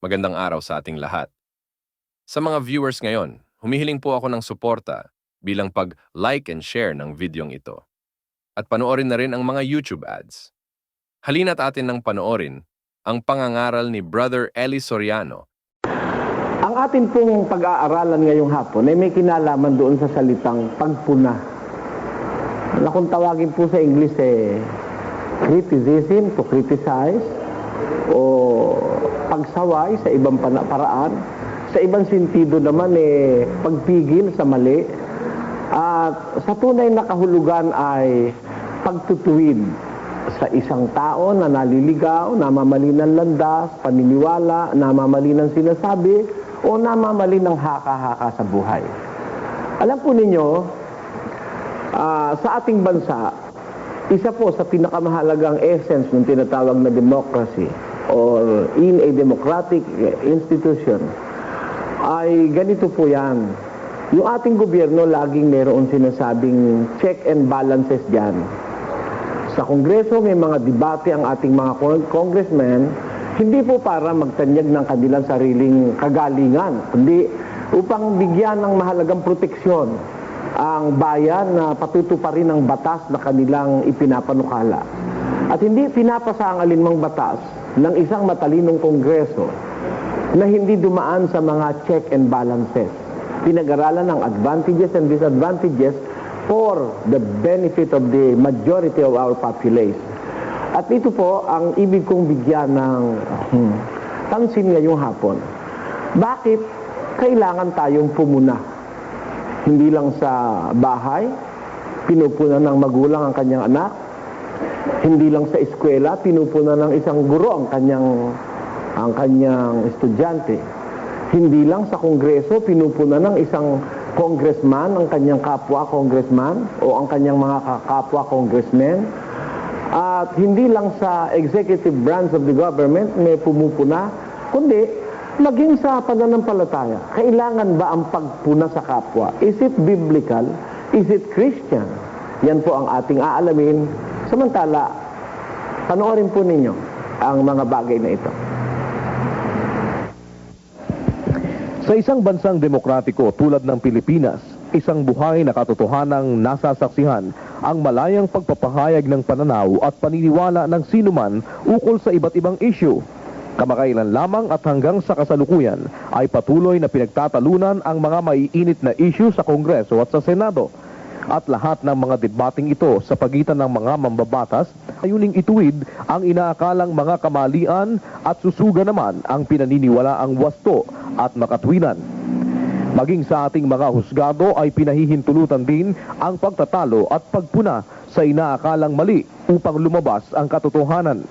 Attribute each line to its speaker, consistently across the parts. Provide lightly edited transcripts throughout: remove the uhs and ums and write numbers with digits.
Speaker 1: Magandang araw sa ating lahat. Sa mga viewers ngayon, humihiling po ako ng suporta bilang pag-like and share ng videong ito. At panoorin na rin ang mga YouTube ads. Halina't atin nang panoorin ang pangangaral ni Brother Eli Soriano.
Speaker 2: Ang atin pong pag-aaralan ngayong hapon ay may kinalaman doon sa salitang pagpuna. Na kung tawagin po sa English criticism, to criticize, o pagsaway sa ibang paraan. Sa ibang sentido naman pagpigil sa mali. At sa tunay na kahulugan ay pagtutuwid sa isang tao na naliligaw, namamali ng landas, paniniwala, namamali ng sinasabi, o namamali ng haka-haka sa buhay. Alam po ninyo, sa ating bansa, isa po sa pinakamahalagang essence ng tinatawag na democracy or in a democratic institution ay ganito po yan. Yung ating gobyerno laging mayroon sinasabing check and balances dyan. Sa Kongreso may mga debate ang ating mga congressmen, hindi po para magtanyag ng kanilang sariling kagalingan, kundi upang bigyan ng mahalagang proteksyon ang bayan na patutuparin ang batas na kanilang ipinapanukala. At hindi pinapasa ang alinmang batas ng isang matalinong Kongreso na hindi dumaan sa mga check and balances. Pinag-aralan ang advantages and disadvantages for the benefit of the majority of our population. At ito po ang ibig kong bigyan ng pansin ngayong hapon. Bakit kailangan tayong pumuna? Hindi lang sa bahay, pinupunan ng magulang ang kanyang anak. Hindi lang sa eskwela, pinupunan ng isang guro ang kanyang estudyante. Hindi lang sa Kongreso, pinupunan ng isang congressman ang kanyang kapwa congressman o ang kanyang mga kapwa congressmen. At hindi lang sa executive branch of the government may pumupuna, kundi maging sa pananampalataya. Kailangan ba ang pagpuna sa kapwa? Is it biblical? Is it Christian? Yan po ang ating aalamin. Samantala, panoorin po ninyo ang mga bagay na ito.
Speaker 3: Sa isang bansang demokratiko tulad ng Pilipinas, isang buhay na katotohanang nasasaksihan ang malayang pagpapahayag ng pananaw at paniniwala ng sinuman ukol sa iba't ibang issue. Kamakailan lamang at hanggang sa kasalukuyan ay patuloy na pinagtatalunan ang mga maiinit na issue sa Kongreso at sa Senado. At lahat ng mga debating ito sa pagitan ng mga mambabatas ay uling ituwid ang inaakalang mga kamalian at susuga naman ang pinaniniwalaang wasto at makatwiran. Maging sa ating mga husgado ay pinahihintulutan din ang pagtatalo at pagpuna sa inaakalang mali upang lumabas ang katotohanan.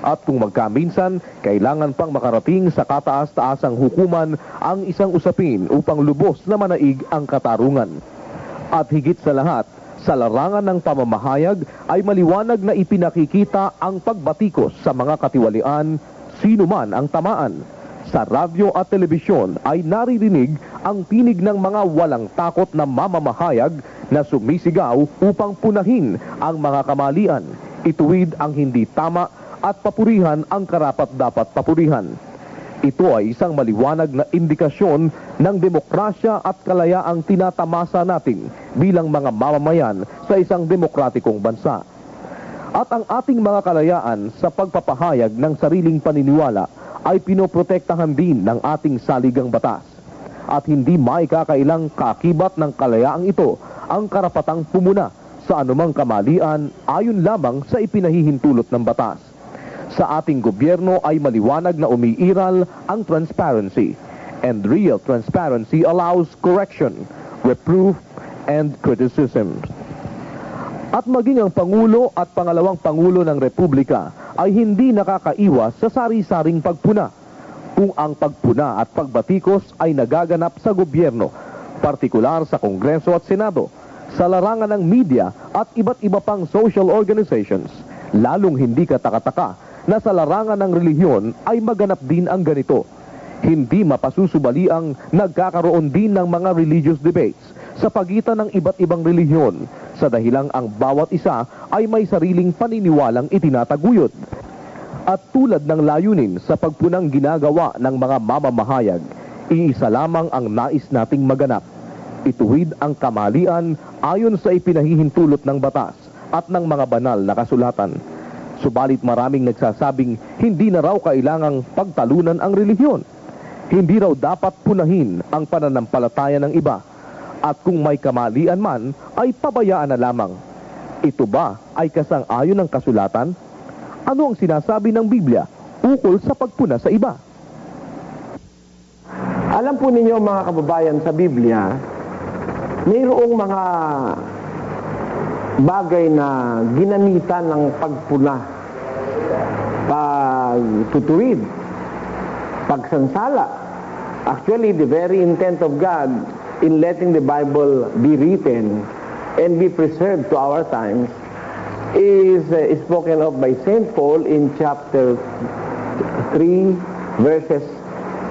Speaker 3: At kung magkaminsan, kailangan pang makarating sa kataas-taasang hukuman ang isang usapin upang lubos na manaig ang katarungan. At higit sa lahat, sa larangan ng pamamahayag ay maliwanag na ipinakikita ang pagbatikos sa mga katiwalian, sino man ang tamaan. Sa radyo at telebisyon ay naririnig ang tinig ng mga walang takot na mamamahayag na sumisigaw upang punahin ang mga kamalian, ituwid ang hindi tama at papurihan ang karapat-dapat papurihan. Ito ay isang maliwanag na indikasyon ng demokrasya at kalayaang tinatamasa natin bilang mga mamamayan sa isang demokratikong bansa. At ang ating mga kalayaan sa pagpapahayag ng sariling paniniwala ay pinoprotektahan din ng ating saligang batas. At hindi maikakailang kakibat ng kalayaang ito ang karapatang pumuna sa anumang kamalian ayon lamang sa ipinahihintulot ng batas. Sa ating gobyerno ay maliwanag na umiiral ang transparency. And real transparency allows correction, reproof, and criticism. At maging ang Pangulo at pangalawang Pangulo ng Republika ay hindi nakakaiwas sa sari-saring pagpuna. Kung ang pagpuna at pagbatikos ay nagaganap sa gobyerno, partikular sa Kongreso at Senado, sa larangan ng media at iba't iba pang social organizations, lalong hindi katakataka na sa larangan ng relihiyon ay maganap din ang ganito. Hindi mapasusubali ang nagkakaroon din ng mga religious debates sa pagitan ng iba't ibang relihiyon sa dahilang ang bawat isa ay may sariling paniniwalang itinataguyod. At tulad ng layunin sa pagpunang ginagawa ng mga mamamahayag, iisa lamang ang nais nating maganap. Ituwid ang kamalian ayon sa ipinahihintulot ng batas at ng mga banal na kasulatan. Subalit maraming nagsasabing hindi na raw kailangang pagtalunan ang relihiyon. Hindi raw dapat punahin ang pananampalataya ng iba. At kung may kamalian man, ay pabayaan na lamang. Ito ba ay kasang-ayon ng kasulatan? Ano ang sinasabi ng Biblia ukol sa pagpuna sa iba?
Speaker 2: Alam po ninyo mga kababayan, sa Biblia, mayroong mga bagay na ginamitan ng pagpuna, pagtutuwid, pagsansala. Actually, the very intent of God in letting the Bible be written and be preserved to our times is spoken of by St. Paul in chapter 3, verses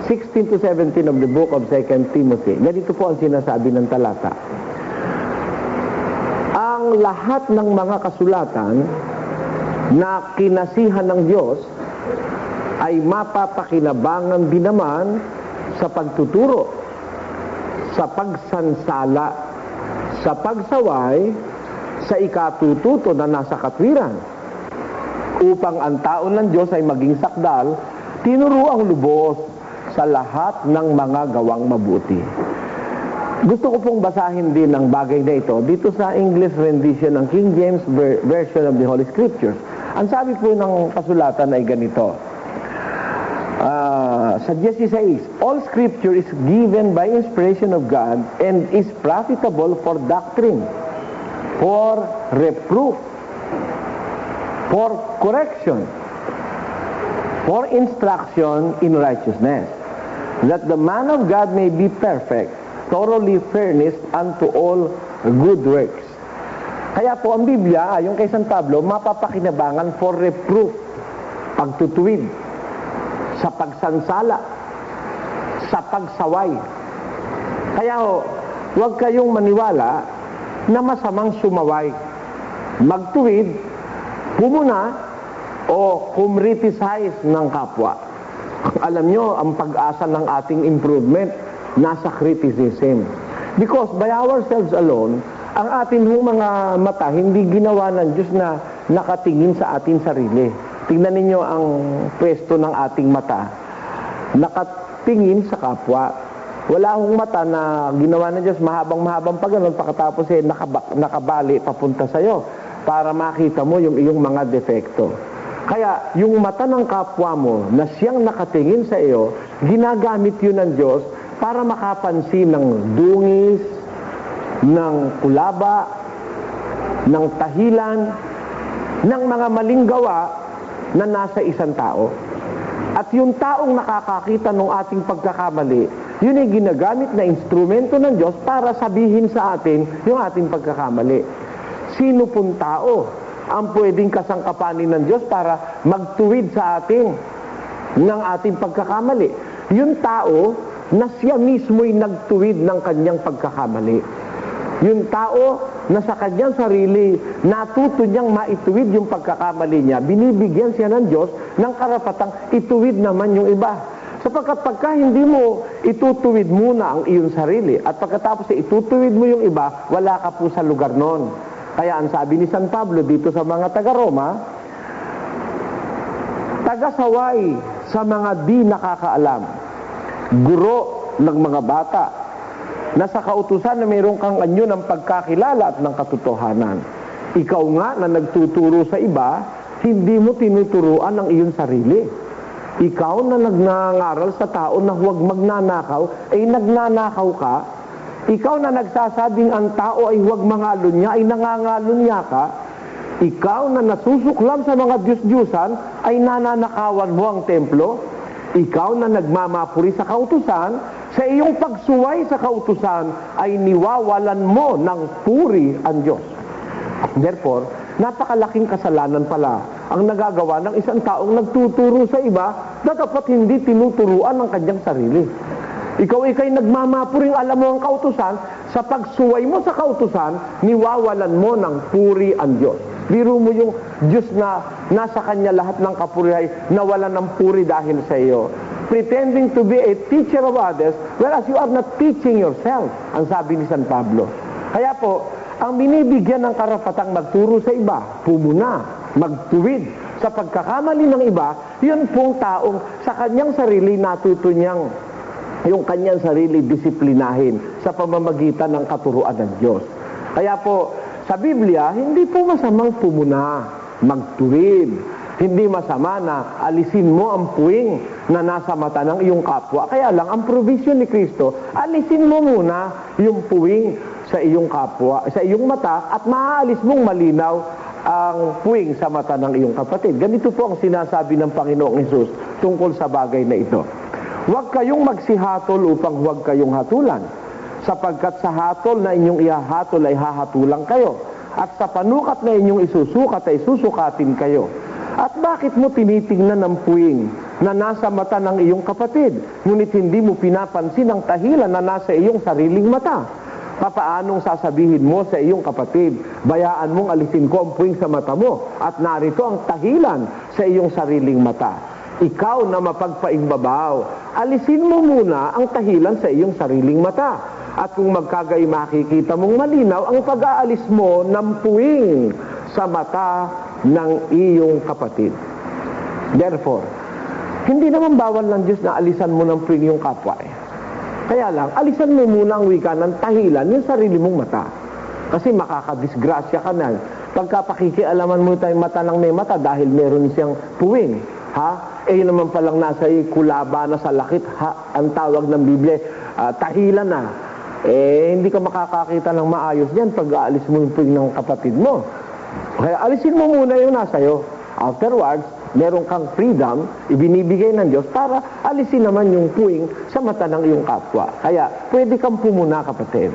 Speaker 2: 16 to 17 of the book of 2 Timothy. Ganito po ang sinasabi ng talata. Ang lahat ng mga kasulatan na kinasihan ng Diyos ay mapapakinabangan din naman sa pagtuturo, sa pagsansala, sa pagsaway, sa ikatututo na nasa katwiran, upang ang tao ng Diyos ay maging sakdal, tinuruang lubos sa lahat ng mga gawang mabuti. Gusto ko pong basahin din ang bagay na ito dito sa English rendition ng King James Version of the Holy Scriptures. Ang sabi po ng kasulatan ay ganito. Sa 16, all Scripture is given by inspiration of God and is profitable for doctrine, for reproof, for correction, for instruction in righteousness, that the man of God may be perfect, thoroughly furnished unto all good works. Kaya po ang Biblia, ayon kay San Pablo, mapapakinabangan for reproof, pagtutuwid, sa pagsansala, sa pagsaway. Kaya huwag kayong maniwala na masamang sumaway, magtuwid, pumuna, o kumriticize ng kapwa. Alam nyo, ang pag-asa ng ating improvement nasa criticism. Because by ourselves alone, ang ating mga mata hindi ginawa ng Diyos na nakatingin sa ating sarili. Tingnan ninyo ang pwesto ng ating mata. Nakatingin sa kapwa. Wala akong mata na ginawa ng Diyos mahabang-mahabang pa ganun, pagkatapos nakabali papunta sa'yo para makita mo yung iyong mga defekto. Kaya yung mata ng kapwa mo na siyang nakatingin sa iyo, ginagamit yun ng Diyos para makapansin ng dungis, ng kulaba, ng tahilan, ng mga maling gawa na nasa isang tao. At yung taong nakakakita ng ating pagkakamali, yun ay ginagamit na instrumento ng Diyos para sabihin sa atin yung ating pagkakamali. Sino pong tao ang pwedeng kasangkapanin ng Diyos para magtuwid sa atin ng ating pagkakamali? Yung tao na siya mismo'y nagtuwid ng kanyang pagkakamali. Yung tao na sa kanyang sarili natuto niyang maituwid yung pagkakamali niya, binibigyan siya ng Diyos ng karapatang ituwid naman yung iba. Sapagkat pagka hindi mo itutuwid muna ang iyong sarili at pagkatapos itutuwid mo yung iba, wala ka po sa lugar noon. Kaya ang sabi ni San Pablo dito sa mga taga-Roma, tagasaway sa mga di nakakaalam, guro ng mga bata, na sa kautusan na mayroon kang anyo ng pagkakilala at ng katotohanan. Ikaw nga na nagtuturo sa iba, hindi mo tinuturuan ang iyong sarili. Ikaw na nagnangaral sa tao na huwag magnanakaw, ay nagnanakaw ka. Ikaw na nagsasabing ang tao ay huwag mangalunya, ay nangangalunya ka. Ikaw na nasusuklam sa mga Diyos-Diyusan, ay nananakawan mo ang templo. Ikaw na nagmamapuri sa kautusan, sa iyong pagsuway sa kautusan, ay niwawalan mo ng puri ang Diyos. Therefore, napakalaking kasalanan pala ang nagagawa ng isang taong nagtuturo sa iba na dapat hindi tinuturuan ng kanyang sarili. Ikaw ikay nagmamapuring alam mo ang kautusan, sa pagsuway mo sa kautusan, niwawalan mo ng puri ang Diyos. Biro mo yung Diyos na nasa Kanya lahat ng kapurihay, nawala ng puri dahil sa iyo. Pretending to be a teacher of others, whereas you are not teaching yourself, ang sabi ni San Pablo. Kaya po, ang binibigyan ng karapatang magturo sa iba, pumuna, magtuwid sa pagkakamali ng iba, yun pong taong sa kanyang sarili natuto niyang yung kanyang sarili disiplinahin sa pamamagitan ng katuruan ng Diyos. Kaya po, sa Biblia, hindi po masamang pumuna, magtuwid. Hindi masama na alisin mo ang puwing na nasa mata ng iyong kapwa. Kaya lang, ang provision ni Kristo, alisin mo muna yung puwing sa iyong kapwa, sa iyong mata, at maaalis mong malinaw ang puwing sa mata ng iyong kapatid. Ganito po ang sinasabi ng Panginoong Hesus tungkol sa bagay na ito. Huwag kayong magsihatol upang huwag kayong hatulan, sapagkat sa hatol na inyong ihahatol ay hahatulang kayo, at sa panukat na inyong isusukat ay susukatin kayo. At bakit mo tinitingnan ang puwing na nasa mata ng iyong kapatid, ngunit hindi mo pinapansin ang tahilan na nasa iyong sariling mata? Papaanong sasabihin mo sa iyong kapatid, bayaan mong alisin ko ang puwing sa mata mo, at narito ang tahilan sa iyong sariling mata? Ikaw na mapagpaimbabaw, alisin mo muna ang tahilan sa iyong sariling mata. At kung magkagay makikita mong malinaw ang pag-aalis mo ng puwing sa mata ng iyong kapatid. Therefore, hindi naman bawal ng Diyos na alisan mo ng puwing yung kapwa. Kaya lang, alisan mo muna ang wika ng tahilan yung sarili mong mata. Kasi makakadisgrasya ka na. Pagka pakikialaman mo tayong mata ng may mata dahil meron siyang puwing. Yun naman palang nasa kulaba na sa lakit, ang tawag ng Biblia, tahilan na. Hindi ka makakakita ng maayos yan pag aalis mo yung puwing ng kapatid mo. Kaya alisin mo muna yung nasa iyo. Afterwards, meron kang freedom, ibinibigay ng Diyos para alisin naman yung puwing sa mata ng iyong kapwa. Kaya, pwede kang pumuna, kapatid.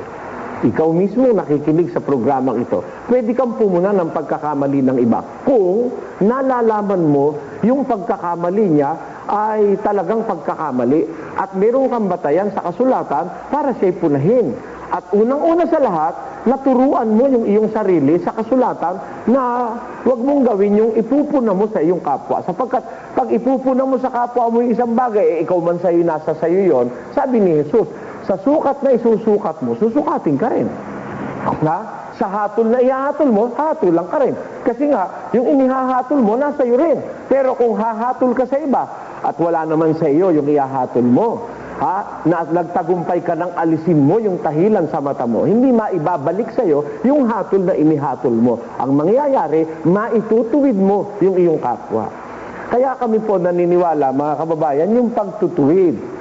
Speaker 2: Ikaw mismo nakikinig sa programang ito. Pwede kang pumuna ng pagkakamali ng iba. Kung nalalaman mo yung pagkakamali niya ay talagang pagkakamali at meron kang batayan sa kasulatan para siya'y punahin. At unang-una sa lahat, naturuan mo yung iyong sarili sa kasulatan na huwag mong gawin yung ipupuna mo sa iyong kapwa. Sapagkat pag ipupuna mo sa kapwa mo yung isang bagay, ikaw man sa'yo, nasa sa'yo yon, sabi ni Jesus, sa sukat na isusukat mo, susukatin ka rin. Sa hatol na ihahatol mo, hatulang ka rin. Kasi nga, yung inihahatol mo, nasa iyo rin. Pero kung hahatol ka sa iba, at wala naman sa iyo yung ihahatol mo, na nagtagumpay ka ng alisin mo yung tahilan sa mata mo, hindi maibabalik sa iyo yung hatol na inihatol mo. Ang mangyayari, maitutuwid mo yung iyong kapwa. Kaya kami po naniniwala, mga kababayan, yung pagtutuwid,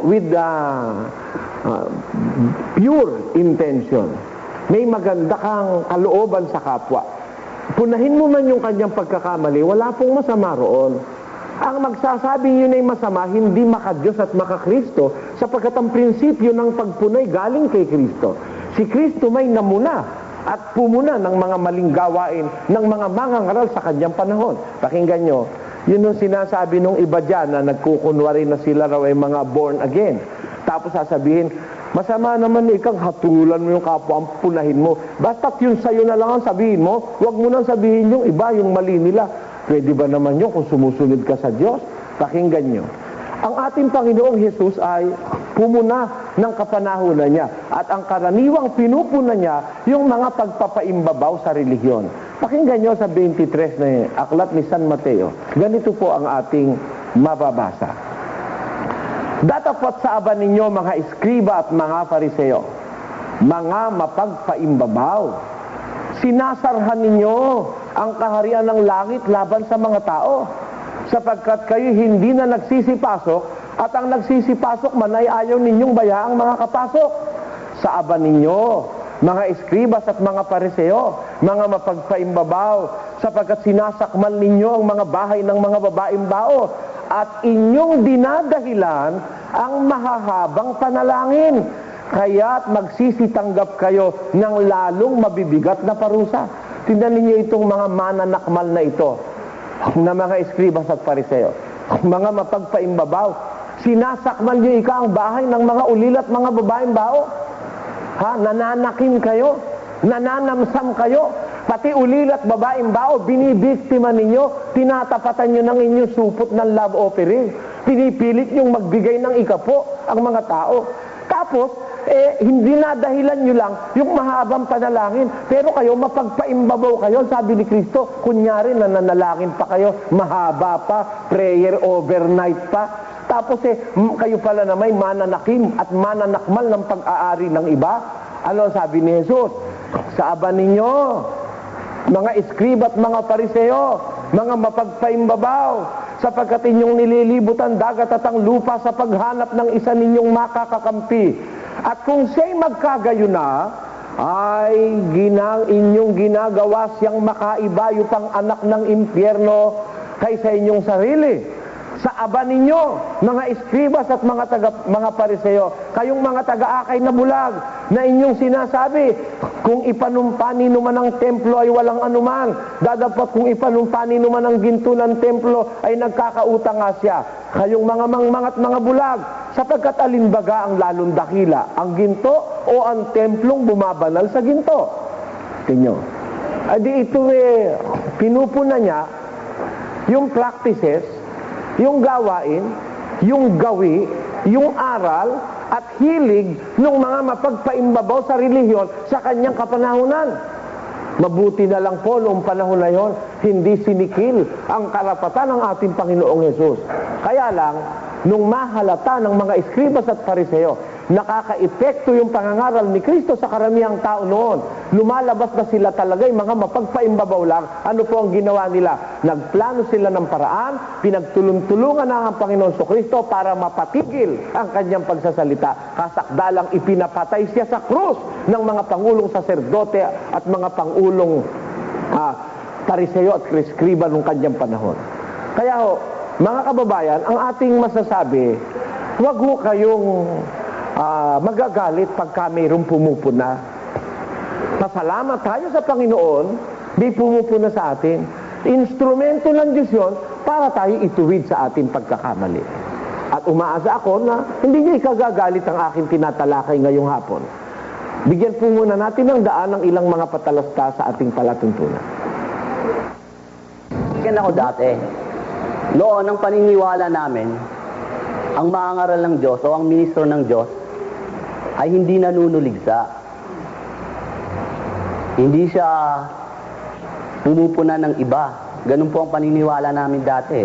Speaker 2: with pure intention. May maganda kang kalooban sa kapwa. Punahin mo man yung kanyang pagkakamali, wala pong masama roon. Ang magsasabing yun ay masama, hindi makadiyos at makakristo, sapagkat ang prinsipyo ng pagpunay galing kay Kristo. Si Kristo may namuna at pumuna ng mga maling gawain ng mga mangangaral sa kanyang panahon. Pakinggan nyo, yun yung sinasabi nung iba dyan na nagkukunwari na sila raw ay mga born again. Tapos sasabihin, masama naman ikang hatulan mo yung kapwa, ang punahin mo. Basta't yun sa'yo na lang ang sabihin mo, huwag mo nang sabihin yung iba, yung mali nila. Pwede ba naman yun kung sumusunod ka sa Diyos? Pakinggan nyo. Ang ating Panginoong Jesus ay pumuna ng kapanahunan niya. At ang karaniwang pinupuna niya, yung mga pagpapaimbabaw sa relihiyon. Pakinggan nyo sa 23 na aklat ni San Mateo. Ganito po ang ating mababasa. Datapot sa aba ninyo mga eskriba at mga fariseo, mga mapagpaimbabaw. Sinasarhan ninyo ang kaharian ng langit laban sa mga tao, sapagkat kayo hindi na nagsisipasok at ang nagsisipasok man ay ayaw ninyong bayaang mga kapasok. Sa aba ninyo, mga eskribas at mga pariseo, mga mapagpaimbabaw, sapagkat sinasakmal ninyo ang mga bahay ng mga babaeng bao at inyong dinadahilan ang mahahabang panalangin. Kaya't magsisitanggap kayo ng lalong mabibigat na parusa. Tingnan ninyo itong mga mananakmal na ito, na mga eskribas at pariseo, mga mapagpaimbabaw. Sinasakmal niyo ang bahay ng mga ulil at mga babaeng bao. Nananakin kayo, nananamsam kayo, Pati ulil at babaeng bao, binibiktima ninyo, tinatapatan nyo ng inyong supot ng love offering. Pinipilit nyong magbigay ng ikapo ang mga tao. Tapos, hindi na dahilan nyo lang yung mahabang panalangin. Pero kayo, mapagpaimbabaw kayo, sabi ni Kristo. Kunyari, nananalangin pa kayo, mahaba pa, prayer overnight pa. Tapos kayo pala na may mananakim at mananakmal ng pag-aari ng iba. Ano sabi ni Jesus? Sa aba ninyo, mga eskrib at mga pariseo, mga mapagpaimbabaw, sapagkat inyong nililibutan dagat at ang lupa sa paghanap ng isa ninyong makakakampi. At kung siya'y magkagayo na, ay inyong ginagawa siyang makaibayo pang anak ng impyerno kaysa inyong sarili. Sa aba ninyo, mga eskribas at mga pariseo, kayong mga taga-akay na bulag, na inyong sinasabi, kung ipanumpani naman ang templo ay walang anuman, dadapat kung ipanumpani naman ang ginto ng templo ay nagkakautang nga siya. Kayong mga mangmangat mga bulag, sapagkat alinbaga ang lalong dakila, ang ginto o ang templong bumabanal sa ginto. Tingnan. Adi ito pinupuna niya yung practices, yung gawain, yung gawi, yung aral, at hilig ng mga mapagpaimbabaw sa relihiyon sa kanyang kapanahunan. Mabuti na lang po noong panahon na yon, hindi sinikil ang karapatan ng ating Panginoong Hesus. Kaya lang, nung mahalata ng mga eskribas at pariseo, nakaka-epekto yung pangangaral ni Kristo sa karamihang tao noon. Lumalabas na sila talaga, yung mga mapagpaimbabaw lang. Ano po ang ginawa nila? Nagplano sila ng paraan, pinagtulong-tulungan ng ang Panginoon Kristo para mapatigil ang kanyang pagsasalita. Kasakdalang ipinapatay siya sa krus ng mga pangulong saserdote at mga pangulong pariseo at eskriba nung kanyang panahon. Kaya ho, mga kababayan, ang ating masasabi, huwag ho kayong magagalit pagka mayroong pumupuna. Pasalamat tayo sa Panginoon, di pumupuna sa atin. Instrumento ng Diyos yun para tayo ituwid sa ating pagkakamali. At umaasa ako na hindi niya ikagagalit ang aking tinatalakay ngayong hapon. Bigyan po muna natin ng daan ng ilang mga patalasta sa ating palatuntunan.
Speaker 4: Yan ako dati. Noon, ang paniniwala namin, ang maangaral ng Diyos o ang ministro ng Diyos ay hindi nanunuligsa. Hindi siya pumupuna ng iba. Ganun po ang paniniwala namin dati.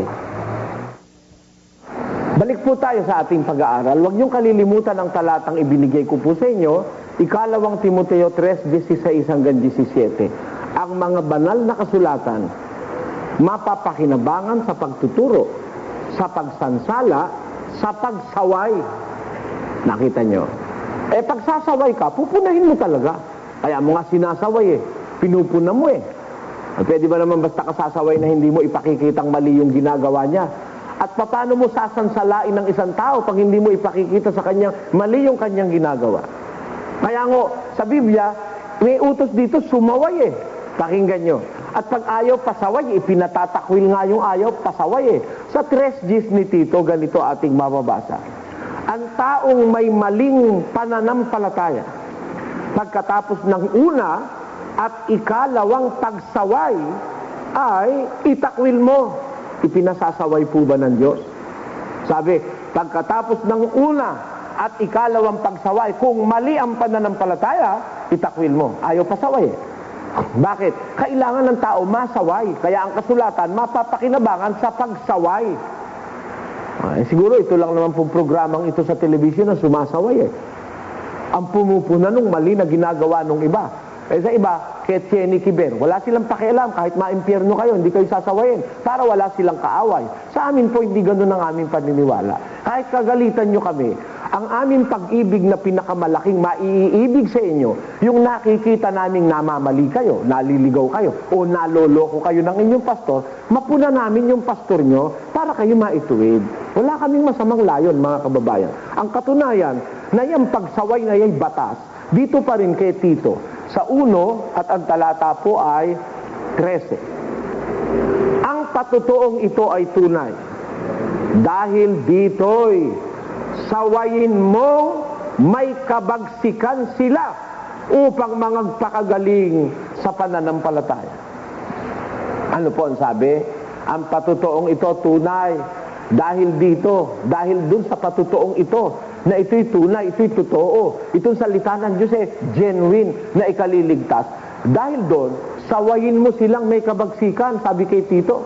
Speaker 2: Balik po tayo sa ating pag-aaral. Huwag niyong kalilimutan ang talatang ibinigay ko po sa inyo, ikalawang Timoteo 3:16 hanggang 17. Ang mga banal na kasulatan, mapapakinabangan sa pagtuturo, sa pagsansala, sa pagsaway. Nakita nyo? Pagsasaway ka, pupunahin mo talaga. Kaya mo nga sinasaway pinupuna mo Pwede ba naman basta kasasaway na hindi mo ipakikitang mali yung ginagawa niya? At paano mo sasansalain ng isang tao pag hindi mo ipakikita sa kanyang mali yung kanyang ginagawa? Kaya nga, sa Biblia, may utos dito, sumaway Pakinggan nyo. At pag ayaw pasaway, ipinatatakwil nga yung ayaw pasaway Sa 3 ni Tito, ganito ating mababasa. Ang taong may maling pananampalataya, pagkatapos ng una at ikalawang pagsaway, ay itakwil mo. Ipinasasaway po ba ng Diyos? Sabi, pagkatapos ng una at ikalawang pagsaway, kung mali ang pananampalataya, itakwil mo. Ayaw pasaway Bakit? Kailangan ng tao masaway. Kaya ang kasulatan, mapapakinabangan sa pagsaway. Siguro ito lang naman pong programang ito sa television na sumasaway Ang pumupuna nung mali na ginagawa nung iba. Sa iba, kay Tieni Kiber, wala silang pakialam, kahit maimpyerno kayo, hindi kayo sasawayin, para wala silang kaaway. Sa amin po, hindi ganun ang aming paniniwala. Kahit kagalitan nyo kami, ang aming pag-ibig na pinakamalaking maiibig sa inyo, yung nakikita naming namamali kayo, naliligaw kayo, o naloloko kayo ng inyong pastor, mapuna namin yung pastor nyo para kayo maituwid. Wala kaming masamang layon, mga kababayan. Ang katunayan, na yung pagsaway na yung batas, dito pa rin kay Tito, sa 1 at ang talata po ay 13. Ang patutuong ito ay tunay. Dahil dito'y sawayin mo may kabagsikan sila upang magpakagaling sa pananampalataya. Ano po ang sabi? Ang patutuong ito tunay dahil dito, dahil dun sa patutuong ito, na ito'y tunay, ito'y totoo. Itong salita ng Diyos genuine na ikaliligtas. Dahil doon, sawayin mo silang may kabagsikan, sabi kay Tito.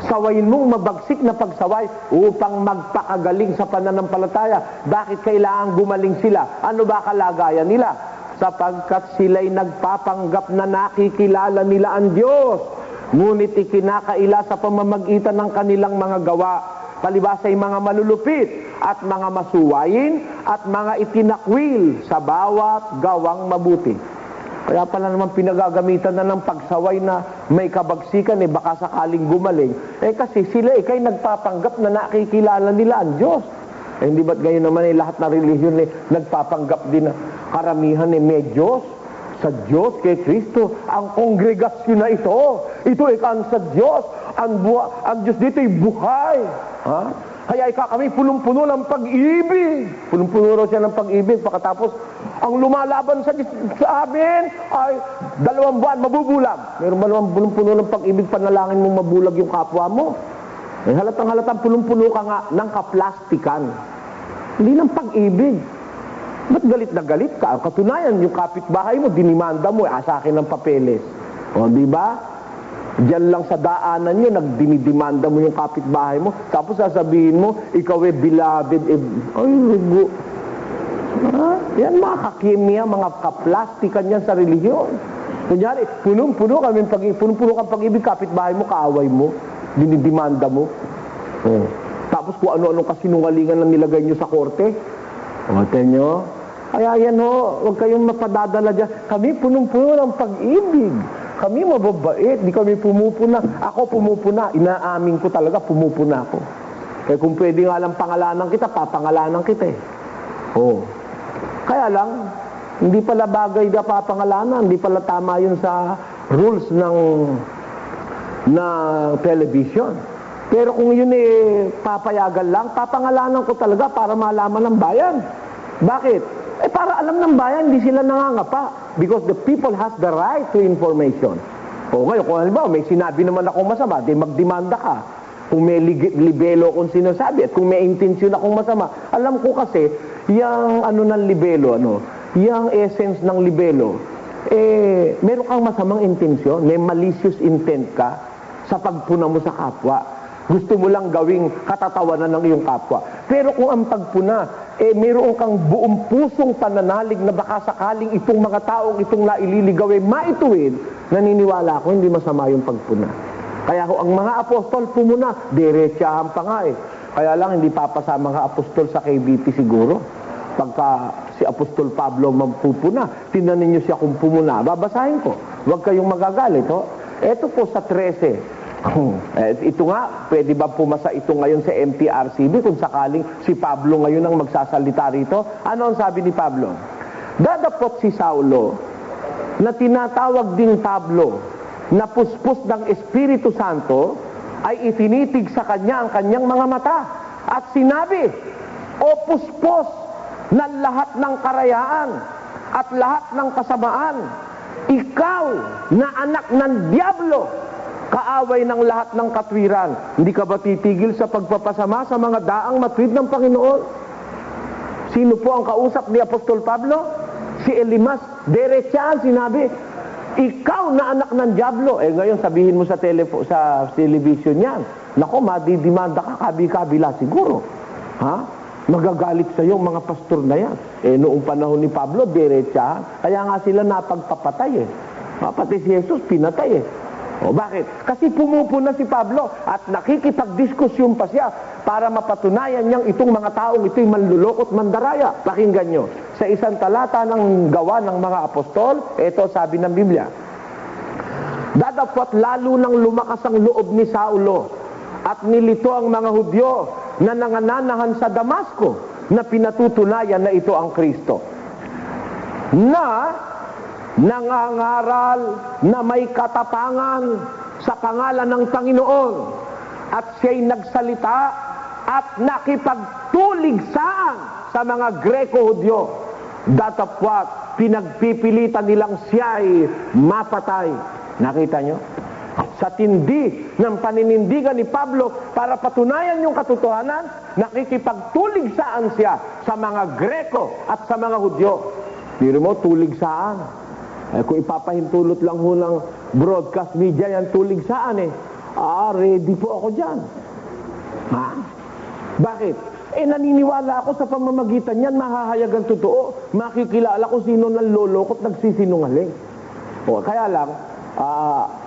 Speaker 2: Sawayin mong mabagsik na pagsaway upang magpakagaling sa pananampalataya. Bakit kailangan gumaling sila? Ano ba kalagayan nila? Sapagkat sila'y nagpapanggap na nakikilala nila ang Diyos. Ngunit ikinakaila sa pamamagitan ng kanilang mga gawa, palibasay mga malulupit at mga masuwayin at mga itinakwil sa bawat gawang mabuti. Kaya pala naman pinagagamitan na ng pagsaway na may kabagsikan, baka sakaling gumaling. Kasi sila kay nagpapanggap na nakikilala nila ang Diyos. Hindi ba't gayon naman lahat na relihiyon nagpapanggap din na karamihan may Diyos? Sa Diyos, kay Kristo, ang kongregasyon na ito kan sa Diyos, ang Diyos dito ay buhay. Ha? Kaya kami punong-puno ng pag-ibig. Punong-puno raw siya ng pag-ibig. Pagkatapos, ang lumalaban sa amin ay 2 buwan, mabubulag. Meron ba naman punong-puno ng pag-ibig, panalangin mong mabulag yung kapwa mo? Halatang punong-puno ka nga ng kaplastikan. Hindi ng pag-ibig. Ba't galit na galit ka? Ang katunayan, yung kapitbahay mo, dinimanda mo, sa akin ng papeles. O, di ba? Diyan lang sa daanan nyo, nagdinidimanda mo yung kapitbahay mo, tapos sasabihin mo, ikaw beloved. Ay, lugo. Yan mga kakimya, mga kaplastikan yan sa relihiyon. Kunyari, punong-puno kang pag-ibig, kapitbahay mo, kaaway mo, dinidimanda mo. O. Tapos kung ano-anong kasinungalingan na nilagay nyo sa korte. O, nyo? Kaya yan huwag kayong mapadadala dyan. Kami punong-puno ng pag-ibig. Kami mababait, di kami pumupuna. Ako pumupuna, inaamin ko talaga, pumupuna ako. Kaya kung pwede nga lang pangalanan kita, papangalanan kita Kaya lang, hindi pala bagay na papangalanan, hindi pala tama yun sa rules na television. Pero kung yun papayagan lang, papangalanan ko talaga para malaman ng bayan. Bakit? Para alam ng bayan, hindi sila nangangapa. Because the people has the right to information. Ngayon, kung halimbawa, may sinabi naman akong masama, di magdemanda ka. Kung may libelo kung sinasabi, at kung may intensyon akong masama. Alam ko kasi, yung ng libelo, yung essence ng libelo, meron kang masamang intensyon, may malicious intent ka sa pagpuna mo sa kapwa. Gusto mo lang gawing katatawanan ng iyong kapwa. Pero kung ang pagpuna, meron kang buong pusong pananalig na baka sakaling itong mga taong itong naililigaw maituwid, naniniwala ako hindi masama yung pagpuna. Kaya ang mga apostol pumuna, diretsahan pa nga Kaya lang hindi papasa mga apostol sa KBP siguro. Pagka si Apostol Pablo magpupuna, tinanin niyo siya kung pumuna. Babasahin ko. Huwag kayong magagalit. Ito po sa 13. Ito nga, pwede ba pumasa ito ngayon sa MTRCB kung sakaling si Pablo ngayon ang magsasalita rito? Ano ang sabi ni Pablo? Dadapot si Saulo na tinatawag ding Pablo na puspos ng Espiritu Santo ay itinitig sa kanya ang kanyang mga mata at sinabi, o puspos ng lahat ng karayaan at lahat ng kasamaan, ikaw na anak ng Diablo, kaaway ng lahat ng katwiran. Hindi ka ba titigil sa pagpapasama sa mga daang matuwid ng Panginoon? Sino po ang kausap ni Apostol Pablo? Si Elimas. Diretsahan sinabi, ikaw na anak ng Diablo. Ngayon sabihin mo sa television yan, nako, madidimanda ka, kabi-kabila siguro. Magagalit sa iyo mga pastor na yan. Noong panahon ni Pablo, diretsahan. Kaya nga sila napagpapatay Pati si Jesus, pinatay bakit? Kasi pumupuna si Pablo at nakikipagdiskusyon pa siya para mapatunayan niyang itong mga taong ito'y manlulokot mandaraya. Pakinggan nyo. Sa isang talata ng gawa ng mga apostol, ito sabi ng Biblia, dadapot lalo nang lumakas ang loob ni Saulo at nilito ang mga Hudyo na nangananahan sa Damasco na pinatutunayan na ito ang Kristo. Na nangangaral na may katapangan sa pangalan ng Panginoon at siya'y nagsalita at nakipagtuligsaan sa mga Greko-Hudyo. Datapwat pinagpipilitan nilang siya ay mapatay. Nakita nyo? Sa tindi ng paninindigan ni Pablo para patunayan yung katotohanan, nakikipagtuligsaan siya sa mga Greko at sa mga Hudyo. Biro mo, tuligsaan. Kung ipapahintulot lang ho ng broadcast media yan, tuligsaan ready po ako dyan. Ha? Bakit? Naniniwala ako sa pamamagitan yan, mahahayag ang totoo, makikilala ko sino nanloloko at nagsisinungaling. Kaya lang,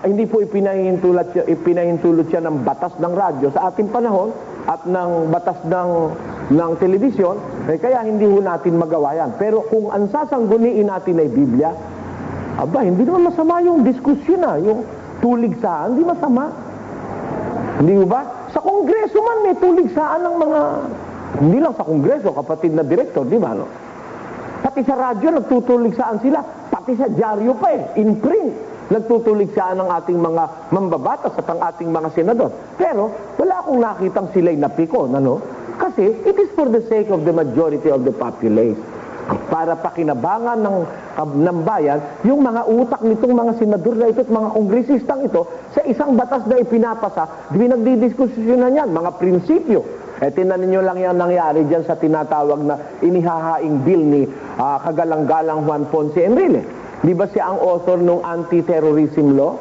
Speaker 2: hindi po ipinahintulot siya ng batas ng radyo sa ating panahon at ng batas ng telebisyon, kaya hindi ho natin magawa yan. Pero kung ang sasangguniin natin ay Biblia, hindi naman masama yung diskusyon yung tuligsaan, hindi masama. Hindi ba? Sa Kongreso man may tuligsaan ng mga, hindi lang sa Kongreso, kapatid na direktor, di ba? No? Pati sa radyo, nagtutuligsaan sila. Pati sa dyaryo pa in print, nagtutuligsaan ng ating mga mambabatas at ang ating mga senador. Pero, wala akong nakitang sila'y napikon, Kasi, it is for the sake of the majority of the populace. Para pakinabangan ng bayan, yung mga utak nitong mga senador na ito at mga kongresistang ito, sa isang batas na ipinapasa, nagdidiskusyonan yan, mga prinsipyo. Tinan ninyo lang yan nangyari dyan sa tinatawag na inihahaing bill ni kagalang-galang Juan Ponce Enrile. Di ba siya ang author ng anti-terrorism law?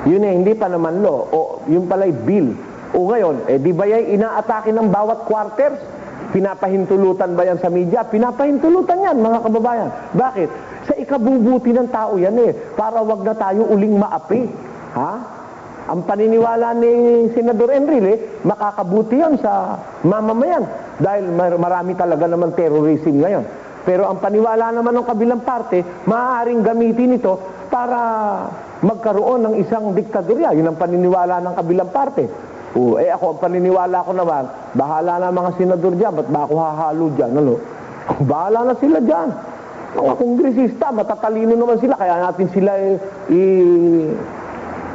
Speaker 2: Yun hindi pa naman law. Yun pala'y bill. Ngayon, di ba yan inaatake ng bawat quarters? Pinapahintulutan ba yan sa media? Pinapahintulutan yan, mga kababayan. Bakit? Sa ikabubuti ng tao yan para wag na tayo uling maapi. Ang paniniwala ni Senador Enrile, makakabuti yan sa mamamayan. Dahil marami talaga naman terrorism ngayon. Pero ang paniwala naman ng kabilang parte, maaaring gamitin ito para magkaroon ng isang diktadorya. Yun ang paniniwala ng kabilang parte. Ako, ang paniniwala ko naman, bahala na mga senador dyan, ba't ba ako hahalo dyan? Bahala na sila dyan. Mga kongresista, matatalino naman sila, kaya natin sila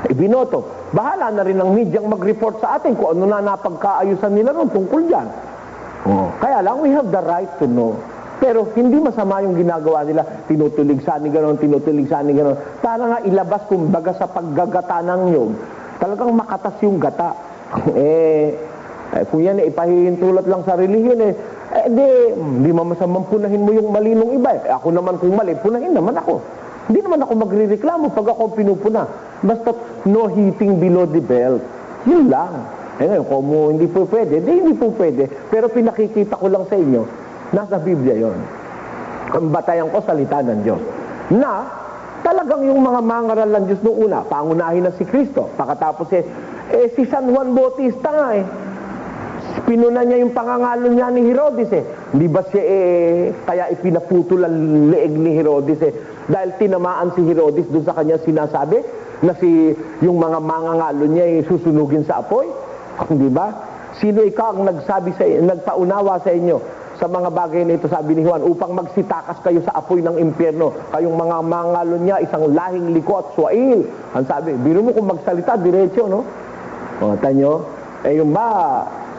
Speaker 2: ibinoto. Bahala na rin ang medyang mag-report sa atin kung ano na napagkaayusan nila ron tungkol dyan. Kaya lang, we have the right to know. Pero hindi masama yung ginagawa nila, tinutuligsan ni gano'n, para nga ilabas kumbaga sa paggagata ng nyog, talagang makatas yung gata. Kung yan ipahihintulot lang sa relihiyon hindi mamasamang punahin mo yung mali nung iba. Ako naman kung mali, punahin naman ako. Hindi naman ako magrereklamo pag ako pinupuna. Basta no hitting below the belt. Yun lang. Ngayon, kung hindi po pwede, hindi po pwede. Pero pinakikita ko lang sa inyo, nasa Biblia yon. Ang batayan ko, salita ng Diyos. Na, talagang yung mga mangaral ng Diyos noong una, pangunahin na si Kristo. Pagkatapos si San Juan Bautista nga pinuna niya yung pangangalo niya ni Herodes Hindi ba siya kaya ipinaputol ang leeg ni Herodes dahil tinamaan si Herodes doon sa kanya sinasabi na yung mga mangangalo niya susunugin sa apoy? Di ba? Sino ikaw ang nagpaunawa sa inyo sa mga bagay na ito, sabi ni Juan, upang magsitakas kayo sa apoy ng impyerno. Kayong mga mangalo niya, isang lahing liko at swail. Ang sabi, biro mo kung magsalita, diretso, no? Tanyo, yung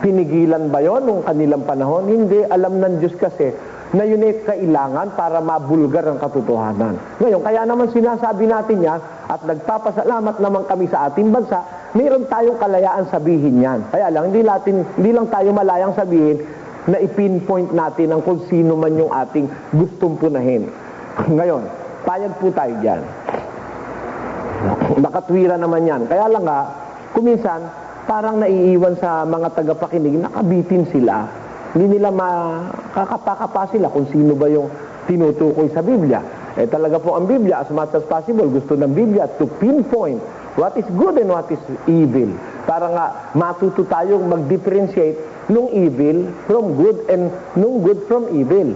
Speaker 2: pinigilan ba yon nung kanilang panahon? Hindi, alam ng Diyos kasi na yun kailangan para mabulgar ang katotohanan. Ngayon, kaya naman sinasabi natin yan at nagpapasalamat naman kami sa ating bansa, mayroon tayong kalayaan sabihin yan. Kaya lang, hindi lang tayo malayang sabihin na ipinpoint natin ang kung sino man yung ating gustong punahin. Ngayon, payag po tayo dyan. Nakatwira naman yan. Kaya lang kuminsan, parang naiiwan sa mga tagapakinig, nakabitin sila. Hindi nila makakapakapa sila kung sino ba yung tinutukoy sa Biblia. Talaga po ang Biblia, as much as possible, gusto ng Biblia to pinpoint what is good and what is evil. Para nga matuto tayong mag-differentiate nung evil from good and nung good from evil.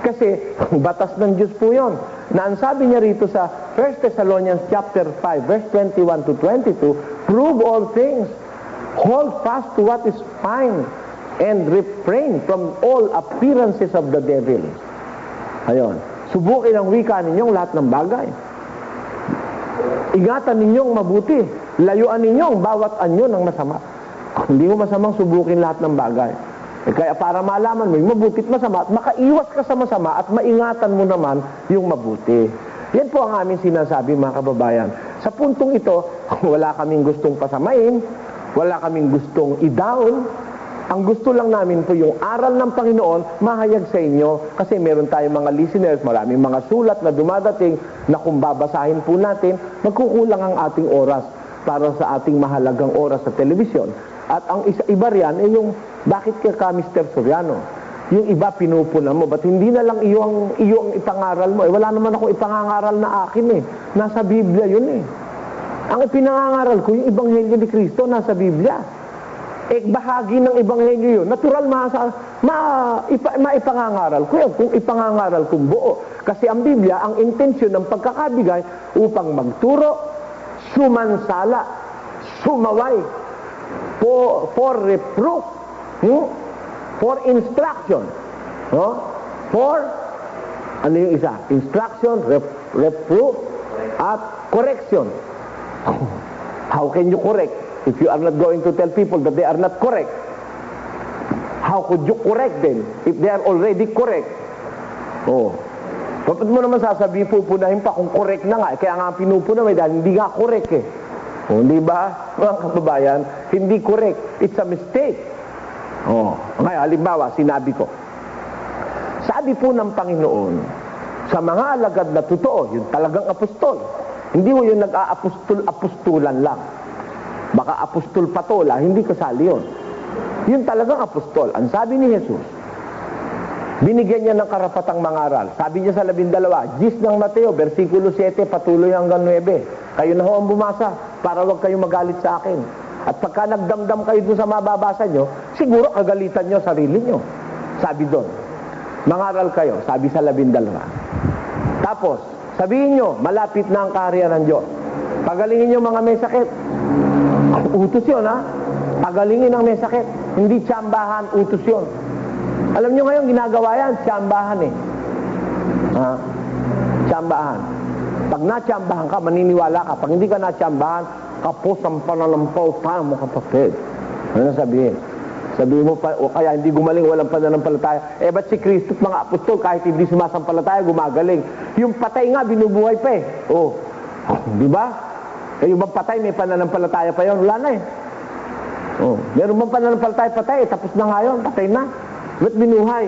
Speaker 2: Kasi batas ng Diyos po yun. Na ang sabi niya rito sa 1 Thessalonians chapter 5, verse 21 to 22, prove all things, hold fast to what is fine, and refrain from all appearances of the devil. Ayon. Subukin ang wika ninyong lahat ng bagay. Ingatan ninyong mabuti. Layuan ninyong bawat anyo ng masama. Hindi mo masamang subukin lahat ng bagay. Kaya para malaman mo yung mabuti at masama, at makaiwas ka sa masama at maingatan mo naman yung mabuti. Yan po ang aming sinasabi, mga kababayan. Sa puntong ito, wala kaming gustong pasamain, wala kaming gustong i-down. Ang gusto lang namin po yung aral ng Panginoon mahayag sa inyo kasi meron tayong mga listeners, maraming mga sulat na dumadating na kung babasahin po natin, magkukulang ang ating oras para sa ating mahalagang oras sa telebisyon. At ang iba riyan ay yung bakit ka Mr. Soriano? Yung iba pinupuna mo, ba't hindi na lang iyo ang ipangaral mo? Wala naman ako ipangangaral na akin eh. Nasa Biblia yun eh. Ang ipinangangaral ko, yung Ebanghelyo ni Kristo, nasa Biblia. Bahagi ng Ebanghelyo yun. Natural maipangangaral ko yun. Kung ipangangaral kong buo. Kasi ang Biblia, ang intensyon ng pagkakabigay upang magturo, sumansala, sumaway, for reproof, for instruction, for, ano yung isa? Instruction, reproof, at correction. How can you correct if you are not going to tell people that they are not correct? How could you correct them if they are already correct? Bakit mo naman sasabihin, pupunahin pa kung correct na nga? Kaya nga pinupuna dahil hindi nga correct eh. Di ba, mga kababayan? Hindi correct. It's a mistake. Ngayon, halimbawa, sinabi ko. Sabi po ng Panginoon, sa mga alagad na totoo, yung talagang apostol. Hindi mo yung nag-aapostol-apostolan lang. Baka apostol patola, hindi kasali yun. Yung talagang apostol. Ang sabi ni Jesus, binigyan niya ng karapatang mangaral. Sabi niya sa 12, Gis ng Mateo, versikulo 7, patuloy hanggang 9. Kayo na ho ang bumasa para wag kayong magalit sa akin. At pagka nagdamdam kayo doon sa mababasa nyo, siguro kagalitan nyo sarili nyo. Sabi doon, mangaral kayo, sabi sa 12. Tapos, sabihin nyo, malapit na ang kaharian ng Diyos. Pagalingin nyo mga may sakit. Utos yun, ha? Pagalingin ang may sakit. Hindi tsambahan, utos yun. Alam nyo ngayon, ginagawa yan, tsambahan eh. Tsambahan. Pag natsambahan ka, maniniwala ka. Pag hindi ka natsambahan, kapos ang pananampaw pa mo kapatid. Ano sabihin? Sabihin mo pa, o kaya hindi gumaling, walang pananampalataya. Ba't si Kristo at mga apostol, kahit hindi sumasampalataya, gumagaling. Yung patay nga, binubuhay pa eh. Di ba? Yung bang patay, may pananampalataya pa yun. Wala na eh. Meron bang pananampalataya patay? Tapos na nga yun, patay na. Ba't binuhay?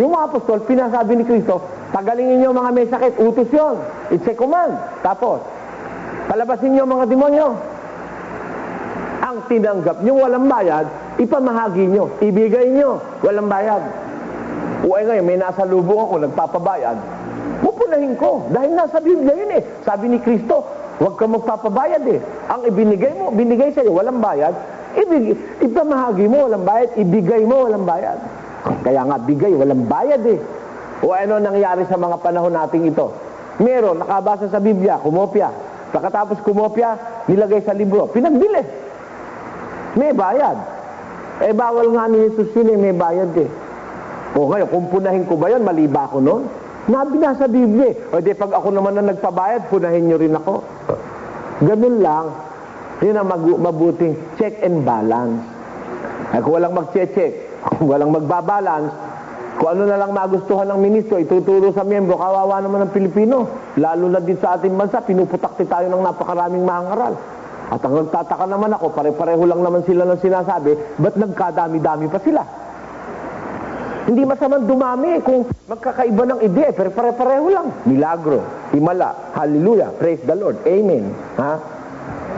Speaker 2: Yung mga apostol, pinasabi ni Kristo, pagalingin nyo mga may sakit, utos yun. It's a command. Tapos, palabasin nyo mga demonyo. Ang tinanggap nyo walang bayad, ipamahagi nyo, ibigay nyo, walang bayad. Ngayon, may nasa lubong ako, nagpapabayad. Pupunahin ko, dahil nasa Biblia yun eh. Sabi ni Kristo, huwag ka magpapabayad eh. Ang ibinigay mo, binigay sa'yo, walang bayad. Ipamahagi mo, walang bayad. Ibigay mo, walang bayad. Kaya nga, bigay, walang bayad eh. Ano nangyari sa mga panahon nating ito? Meron, nakabasa sa Biblia, kumopya. Pagkatapos kumopya, nilagay sa libro. Pinagbili. May bayad. Bawal nga ni Jesus yun eh, may bayad eh. Ngayon, kung punahin ko ba yun, mali ba ako noon? Nasa Biblia. Pag ako naman na nagpabayad, punahin nyo rin ako. Ganun lang. Yun ang mabuting check and balance. Kung walang mag-check, kung walang magbabalance, kung ano na lang magustuhan ng ministro, ituturo sa miyembro, kawawa naman ng Pilipino. Lalo na din sa ating bansa, pinuputakti tayo ng napakaraming mangaral. At ang nagtataka naman ako, pare-pareho lang naman sila ng sinasabi, ba't nagkadami-dami pa sila? Hindi masamang dumami kung magkakaiba ng ideya, pero pare-pareho lang. Milagro, himala, hallelujah, praise the Lord, amen.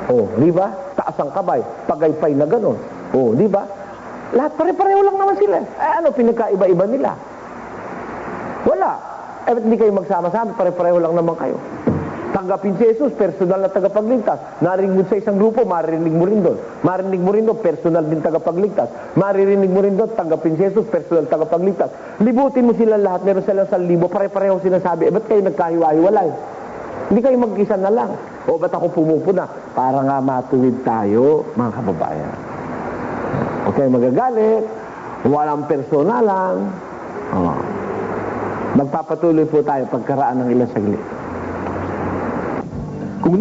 Speaker 2: Di ba? Taas ang kabay, pagaypay na gano'n. Di ba? Lahat pare-pareho lang naman sila. Ano pinagkaiba-iba nila? Wala. Ba't hindi kayo magsama-sama? Pare-pareho lang naman kayo. Tanggapin si Jesus, personal na tagapagligtas. Narinig mo sa isang grupo, maririnig mo rin doon. Marinig mo rin doon, personal din tagapagligtas. Maririnig mo rin doon, tanggapin si Jesus, personal tagapagligtas. Libutin mo sila lahat, meron silang 1,000, pare-pareho sinasabi. Ba't kayo nagkahiwa-hiwalay? Hindi kayo mag-isa na lang. Ba't ako pumupuna? Para nga matuwid tayo, mga kababayan. Huwag kayo magagalit, walang personalan. Magpapatuloy po tayo pagkaraan ng ilang saglit.
Speaker 3: Kung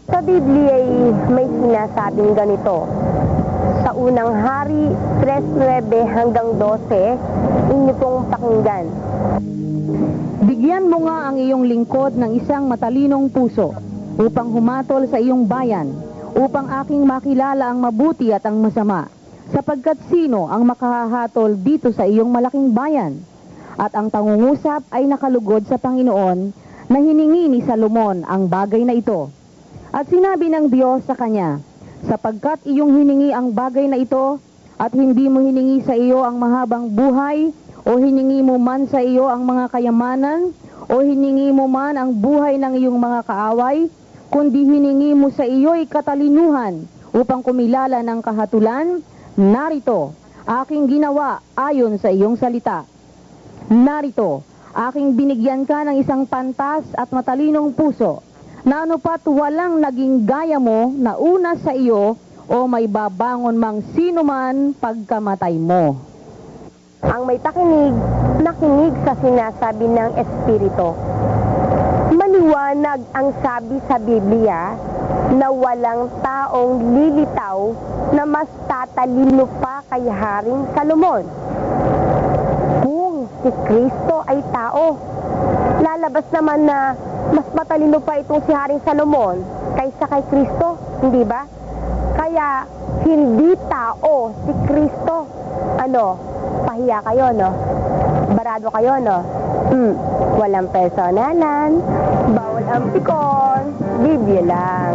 Speaker 5: Sa Biblia ay may sinasabing ganito. Sa unang hari, 3:9 hanggang 12, inyo pong pakinggan.
Speaker 6: Bigyan mo nga ang iyong lingkod ng isang matalinong puso upang humatol sa iyong bayan, upang aking makilala ang mabuti at ang masama, sapagkat sino ang makahahatol dito sa iyong malaking bayan? At ang pangungusap ay nakalugod sa Panginoon na hiningi ni Salomon ang bagay na ito. At sinabi ng Diyos sa kanya, sapagkat iyong hiningi ang bagay na ito at hindi mo hiningi sa iyo ang mahabang buhay o hiningi mo man sa iyo ang mga kayamanan o hiningi mo man ang buhay ng iyong mga kaaway, kundi hiningi mo sa iyo'y katalinuhan upang kumilala ng kahatulan, narito, aking ginawa ayon sa iyong salita. Narito, aking binigyan ka ng isang pantas at matalinong puso, na anupat walang naging gaya mo na una sa iyo o may babangon mang sino man pagkamatay mo.
Speaker 5: Ang may takinig, nakinig sa sinasabi ng Espiritu. Maliwanag ang sabi sa Biblia na walang taong lilitaw na mas tatalino pa kay Haring Salomon. Kung si Kristo ay tao, lalabas naman na mas matalino pa itong si Haring Salomon kaysa kay Kristo, hindi ba? Kaya hindi tao si Kristo. Pahiya kayo, no? Barado kayo, no? Walang personalan, bawal ang pikon, Biblia lang.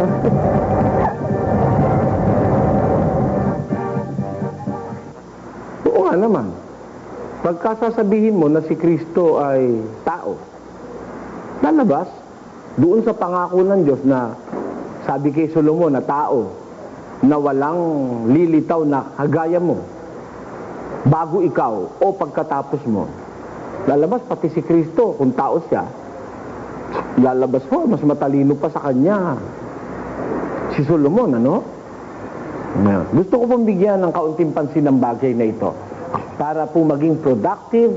Speaker 2: Oo nga naman. Pagkasasabihin mo na si Kristo ay tao, lalabas doon sa pangako ng Diyos na sabi kay Solomon na tao na walang lilitaw na kagaya mo bago ikaw o pagkatapos mo. Lalabas pati si Kristo kung tao siya. Lalabas ho, mas matalino pa sa kanya si Solomon, ano? Gusto ko pong bigyan ng kaunting pansin ng bagay na ito para po maging productive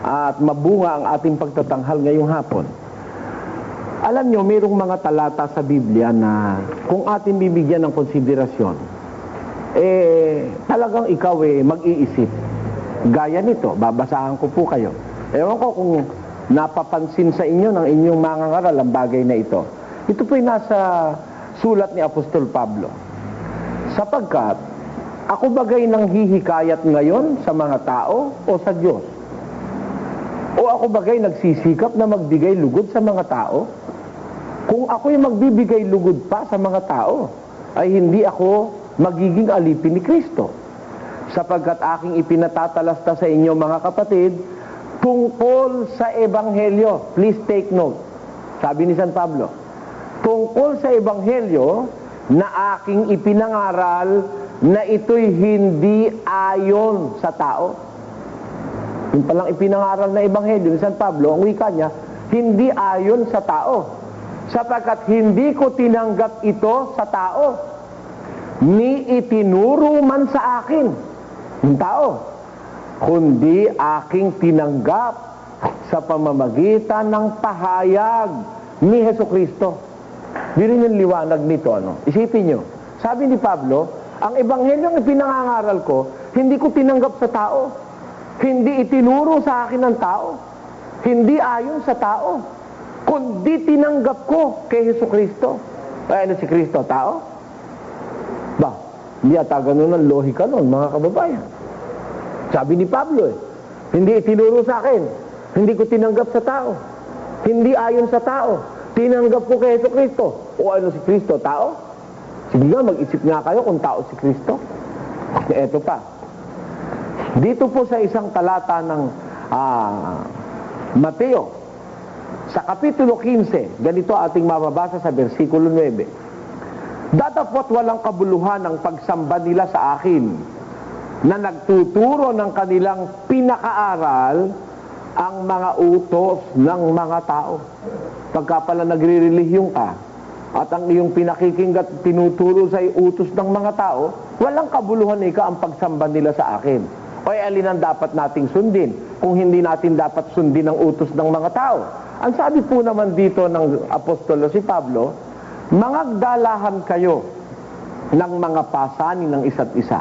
Speaker 2: at mabunga ang ating pagtatanghal ngayong hapon. Alam nyo, mayroong mga talata sa Biblia na kung ating bibigyan ng konsiderasyon, talagang ikaw mag-iisip. Gaya nito, babasahan ko po kayo. Ewan ko kung napapansin sa inyo ng inyong mga ngaral ang bagay na ito. Ito po'y nasa sulat ni Apostol Pablo. Sapagkat, ako bagay nang hihikayat ngayon sa mga tao o sa Diyos? O ako bagay nagsisikap na magbigay lugod sa mga tao? Kung ako'y magbibigay lugod pa sa mga tao, ay hindi ako magiging alipin ni Kristo. Sapagkat aking ipinatatalasta sa inyo mga kapatid, tungkol sa Ebanghelyo, please take note, sabi ni San Pablo, tungkol sa Ebanghelyo na aking ipinangaral na ito'y hindi ayon sa tao. Yung palang ipinangaral na Ebanghelyo ni San Pablo, ang wika niya, hindi ayon sa tao. Sapagkat hindi ko tinanggap ito sa tao, ni itinuro man sa akin, yung tao, kundi aking tinanggap sa pamamagitan ng pahayag ni Hesukristo. Di rin yung liwanag nito, ano? Isipin nyo, sabi ni Pablo, ang Ebanghelyong ipinangangaral ko, hindi ko tinanggap sa tao. Hindi itinuro sa akin ng tao. Hindi ayon sa tao. Kundi tinanggap ko kay Hesukristo. Ay, ano si Kristo? Tao? Ba, hindi ata ganun ang lohika nun, mga kababayan. Sabi ni Pablo hindi itinuro sa akin. Hindi ko tinanggap sa tao. Hindi ayon sa tao. Tinanggap ko kay Hesukristo. O ano si Kristo? Tao? Sige nga, mag-isip nga kayo kung tao si Kristo. Eto pa. Dito po sa isang talata ng Mateo, sa Kapitulo 15, ganito ating mababasa sa versikulo 9. Datapot walang kabuluhan ang pagsamba nila sa akin na nagtuturo ng kanilang pinakaaral ang mga utos ng mga tao. Pagka pala nagre-relihiyon ka, at ang iyong pinakikinggat tinuturo sa utos ng mga tao, walang kabuluhan ang pagsamba nila sa akin. O alin ang dapat nating sundin kung hindi natin dapat sundin ang utos ng mga tao? Ang sabi po naman dito ng apostolo si Pablo, Mangagdalahan kayo ng mga pasanin ng isa't isa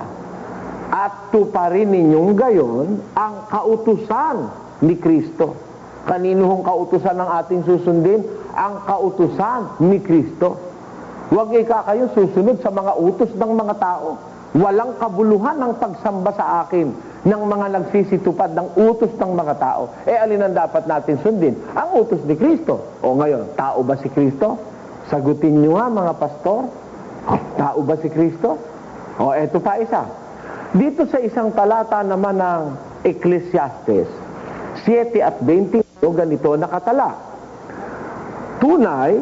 Speaker 2: at tuparin ninyong gayon ang kautusan ni Kristo. Kanino hong kautusan ng ating susundin? Ang kautusan ni Kristo. Huwag kayo susunod sa mga utos ng mga tao. Walang kabuluhan ng pagsamba sa akin ng mga nagsisitupad ng utos ng mga tao. Alin ang dapat natin sundin? Ang utos ni Kristo. O ngayon, tao ba si Kristo? Sagutin nyo nga mga pastor. Tao ba si Kristo? O eto pa isa. Dito sa isang talata naman ng Ecclesiastes 7 at 20, ganito nakatala. Tunay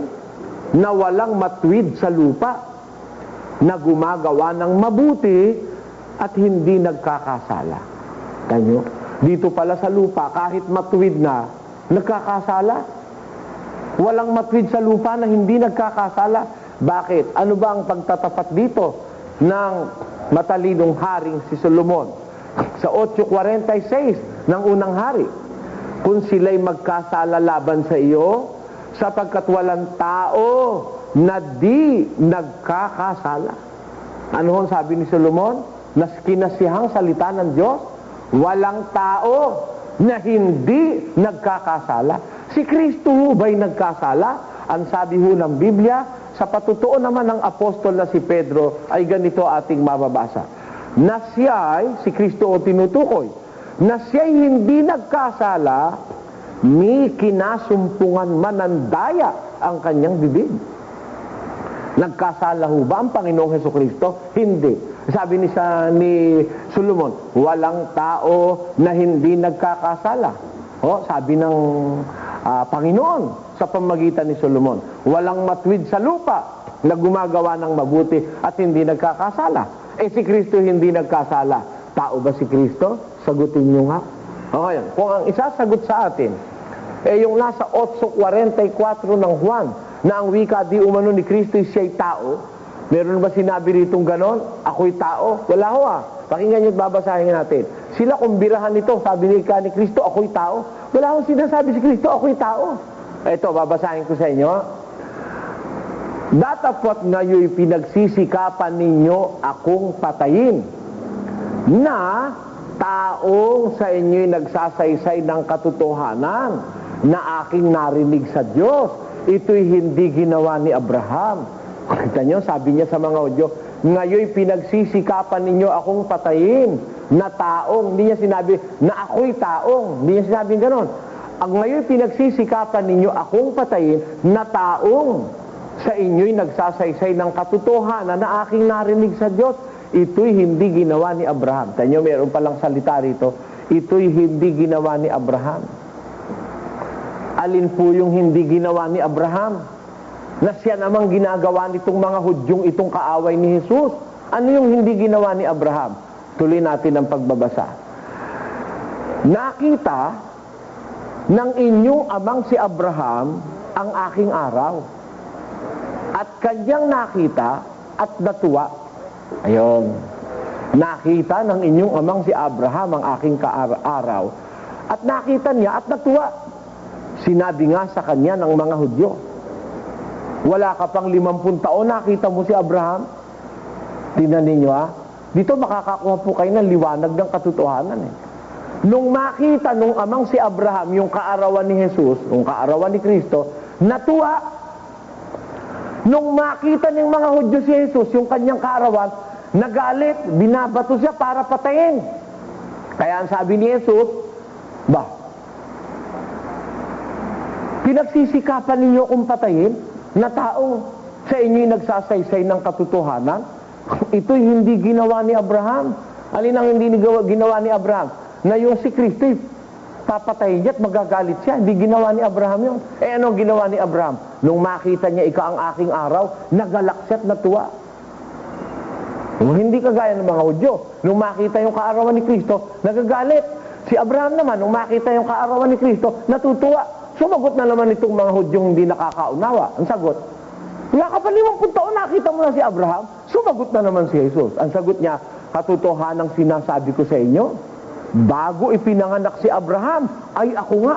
Speaker 2: na walang matwid sa lupa na gumagawa ng mabuti at hindi nagkakasala. Tanyo, dito pala sa lupa, kahit matwid na, nagkakasala. Walang matwid sa lupa na hindi nagkakasala. Bakit? Ano ba ang pagtatapat dito ng matalinong haring si Solomon? Sa 8:46 ng unang hari, kung sila'y magkasala laban sa iyo, sapagkat walang tao na di nagkakasala. Ano hong sabi ni Solomon? Nas kinasihang salita ng Diyos, walang tao na hindi nagkakasala. Si Kristo ho ba'y nagkasala? Ang sabi ho ng Biblia, sa patutuo naman ng apostol na si Pedro, ay ganito ating mababasa. Na siya'y, si Kristo o tinutukoy, na siya'y hindi nagkasala, ni kinasumpungan man ng daya ang kanyang bibig. Nagkasala ho ba ang Panginoong Hesukristo? Hindi. Sabi ni Solomon, walang tao na hindi nagkakasala. Sabi ng Panginoon sa pamagitan ni Solomon, walang matwid sa lupa na gumagawa ng mabuti at hindi nagkakasala. Si Kristo hindi nagkasala. Tao ba si Kristo? Sagutin nyo nga. Ngayon, kung ang isasagot sa atin, yung nasa 8:44 ng Juan, na ang wika di umano ni Kristo siya'y tao, meron ba sinabi ritong ganon? Ako'y tao? Wala ho Pakinggan nyo at babasahin natin. Sila kung birahan nito, sabi ni Kristo, ako'y tao. Wala hong sinasabi si Kristo, ako'y tao. Ito, babasahin ko sa inyo. Datapot ngayoy pinagsisikapan ninyo akong patayin, na taong sa inyo'y nagsasaysay ng katotohanan na aking narinig sa Diyos. Ito'y hindi ginawa ni Abraham. Kita nyo, sabi niya sa mga Hudyo, ngayoy pinagsisikapan ninyo akong patayin na taong, hindi niya sinabi na ako'y taong, hindi niya sinabi gano'n. Ang ngayoy pinagsisikapan ninyo akong patayin na taong sa inyo'y nagsasaysay ng katotohanan na aking narinig sa Diyos. Ito'y hindi ginawa ni Abraham. Tanyo, meron palang salita rito. Ito'y hindi ginawa ni Abraham. Alin po yung hindi ginawa ni Abraham? Na siya namang ginagawa nitong mga Hudyong itong kaaway ni Jesus. Ano yung hindi ginawa ni Abraham? Tuloy natin ang pagbabasa. Nakita ng inyong amang si Abraham ang aking araw. At kanyang nakita at natuwa. Ayun. Nakita ng inyong amang si Abraham ang aking araw. At nakita niya at natuwa. Sinabi nga sa kanya ng mga Hudyo, wala ka pang 50 taon, nakita mo si Abraham? Tingnan ninyo Dito makakakuha po kayo ng liwanag ng katotohanan Nung makita nung amang si Abraham, yung kaarawan ni Jesus, yung kaarawan ni Kristo, natuwa. Nung makita ng mga Hudyo si Jesus, yung kanyang kaarawan, nagalit, binabato siya para patayin. Kaya ang sabi ni Jesus, pinagsisikapan ninyo akong patayin na taong sa inyo'y nagsasaysay ng katotohanan? Ito'y hindi ginawa ni Abraham. Alin ang hindi ginawa ni Abraham? Na yung si Kristo, papatayin niya at magagalit siya. Hindi ginawa ni Abraham yun. Anong ginawa ni Abraham? Nung makita niya, ika ang aking araw, nagalak siya at natuwa. Hindi kagaya ng mga Hudyo. Nung makita yung kaarawan ni Kristo, nagagalit. Si Abraham naman, nung makita yung kaarawan ni Kristo, natutuwa. Sumagot na naman itong mga Hudyong hindi nakakaunawa. Ang sagot, wala ka pa 50 taon, nakita mo na si Abraham. Sumagot na naman si Jesus. Ang sagot niya, katotohanang sinasabi ko sa inyo, bago ipinanganak si Abraham, ay ako nga.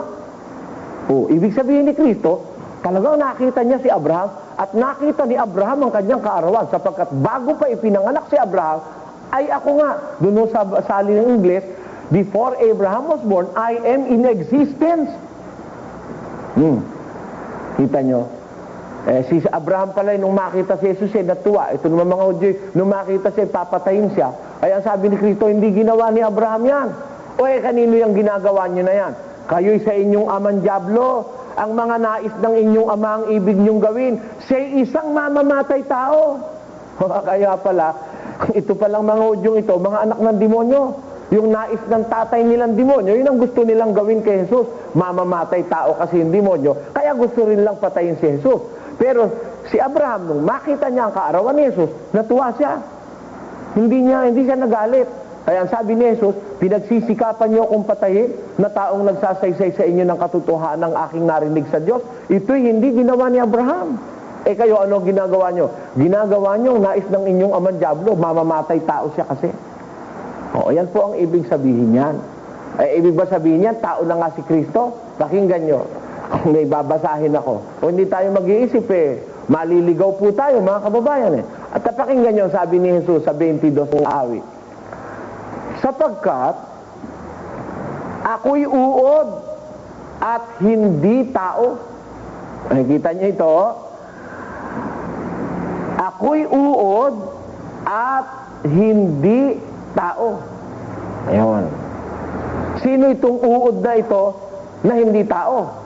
Speaker 2: Ibig sabihin ni Kristo, Talagang nakita niya si Abraham at nakita ni Abraham ang kanyang kaarawan sapagkat bago pa ipinanganak si Abraham, ay ako nga, doon sa sali ng Ingles, before Abraham was born, I am in existence. Kita nyo? Si Abraham pala, nung makita si Jesus, natuwa. Ito naman mga Hudyo, nung makita siya, papatayin siya. Ay ang sabi ni Kristo, hindi ginawa ni Abraham yan. O kanino yung ginagawa niyo na yan? Kayo'y sa inyong amang dyablo. Ang mga nais ng inyong ama ang ibig niyong gawin. Siya'y isang mamamatay tao. Kaya pala, ito palang mga Hudyong ito, mga anak ng demonyo. Yung nais ng tatay nilang demonyo, yun ang gusto nilang gawin kay Jesus. Mamamatay tao kasi yung demonyo, kaya gusto rin lang patayin si Jesus. Pero si Abraham, nung makita niya ang kaarawan ni Jesus, natuwa siya. Hindi siya nagalit. Kaya ang sabi ni Jesus, pinagsisikapan niyo akong patayin na taong nagsasaysay sa inyo ng katotohanan ng aking narinig sa Diyos. Ito'y hindi ginawa ni Abraham. Kayo, ano ginagawa nyo? Ginagawa nyo nais ng inyong amang dyablo, mamamatay tao siya kasi. Yan po ang ibig sabihin niyan. Ibig ba sabihin niyan, tao na nga si Kristo? Pakinggan nyo. May babasahin ako. O hindi tayo mag-iisip maliligaw po tayo mga kababayan At pakinggan nyo, sabi ni Jesus sa 22 ng awit. Sapagkat ako'y uod at hindi tao. Nakikita niyo ito? Ako'y uod at hindi tao. Ayun. Sino itong uod na ito na hindi tao?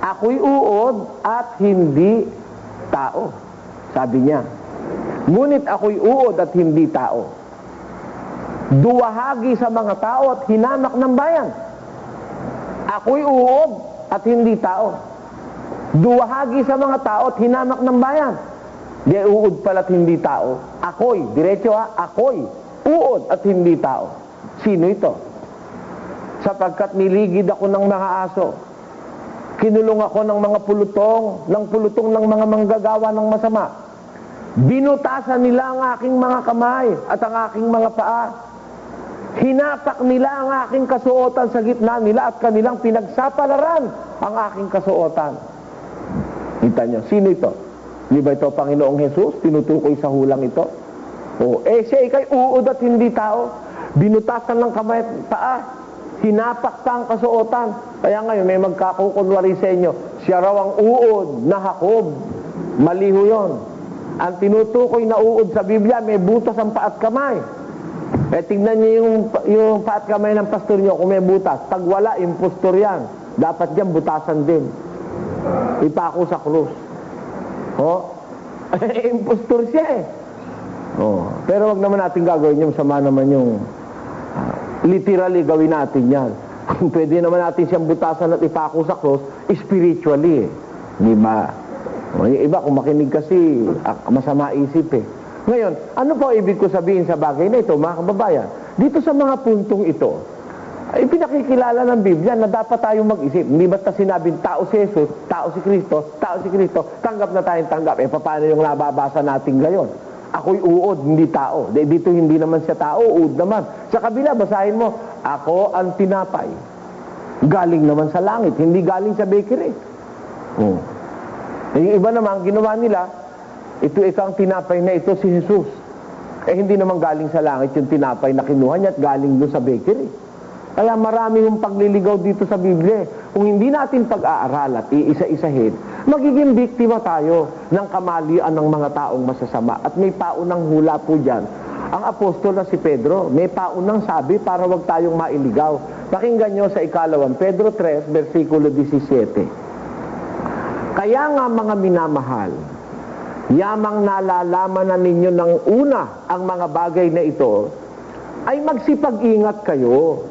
Speaker 2: Ako'y uod at hindi tao. Sabi niya. Ngunit ako'y uod at hindi tao. Duwahagi sa mga tao at hinamak ng bayan. Ako'y uod at hindi tao. Duwahagi sa mga tao at hinamak ng bayan. Di uod pala at hindi tao. Ako'y, diretso ako'y uod at hindi tao. Sino ito? Sapagkat niligid ako ng mga aso. Kinulong ako ng mga pulutong ng mga manggagawa ng masama. Binutasan nila ang aking mga kamay at ang aking mga paa. Hinapak nila ang aking kasuotan sa gitna nila at kanilang pinagsapalaran ang aking kasuotan. Kita nyo, sino ito? Di ba ito Panginoong Jesus? Tinutukoy sa hulang ito? Siya ikay uod at hindi tao. Binutasan ng kamay at paa. Hinapak pa ang kasuotan. Kaya ngayon may magkakukunwari sa inyo, siya raw ang uod na Hakob. Maliho yun. Ang tinutukoy na uod sa Biblia, may butas ang paat kamay. Tingnan niyo yung paat kamay ng pastor niyo kung may butas. Pag wala, impostor yan. Dapat dyan butasan din. Ipako sa krus. Impostor siya Pero wag naman natin gagawin yung sama naman yung literally gawin natin yan. Pwede naman natin siyang butasan at ipako sa krus spiritually Di ba? Yung iba kung makinig kasi masama isip Ngayon, ano po ibig ko sabihin sa bagay na ito, mga kababayan? Dito sa mga puntong ito, ay pinakikilala ng Biblia na dapat tayong mag-isip. Hindi basta sinabing tao si Jesus, tao si Kristo, tanggap na tayong tanggap. Paano yung nababasa natin ngayon? Ako'y uod, hindi tao. Dito hindi naman siya tao, uod naman. Sa kabila, basahin mo, ako ang tinapay. Galing naman sa langit, hindi galing sa bakery. Yung iba naman, ginawa nila, ito ikang tinapay na ito si Jesus. Hindi naman galing sa langit yung tinapay na kinuha niya at galing doon sa bakery. Kaya marami yung pagliligaw dito sa Biblia. Kung hindi natin pag-aaral at iisa-isahin, magiging biktima tayo ng kamalian ng mga taong masasama. At may paunang hula po dyan. Ang apostol na si Pedro, may paunang sabi para wag tayong mailigaw. Pakinggan nyo sa 2 Pedro 3, versikulo 17. Kaya nga mga minamahal, yamang nalalaman na ninyo ng una ang mga bagay na ito, ay magsipag-ingat kayo.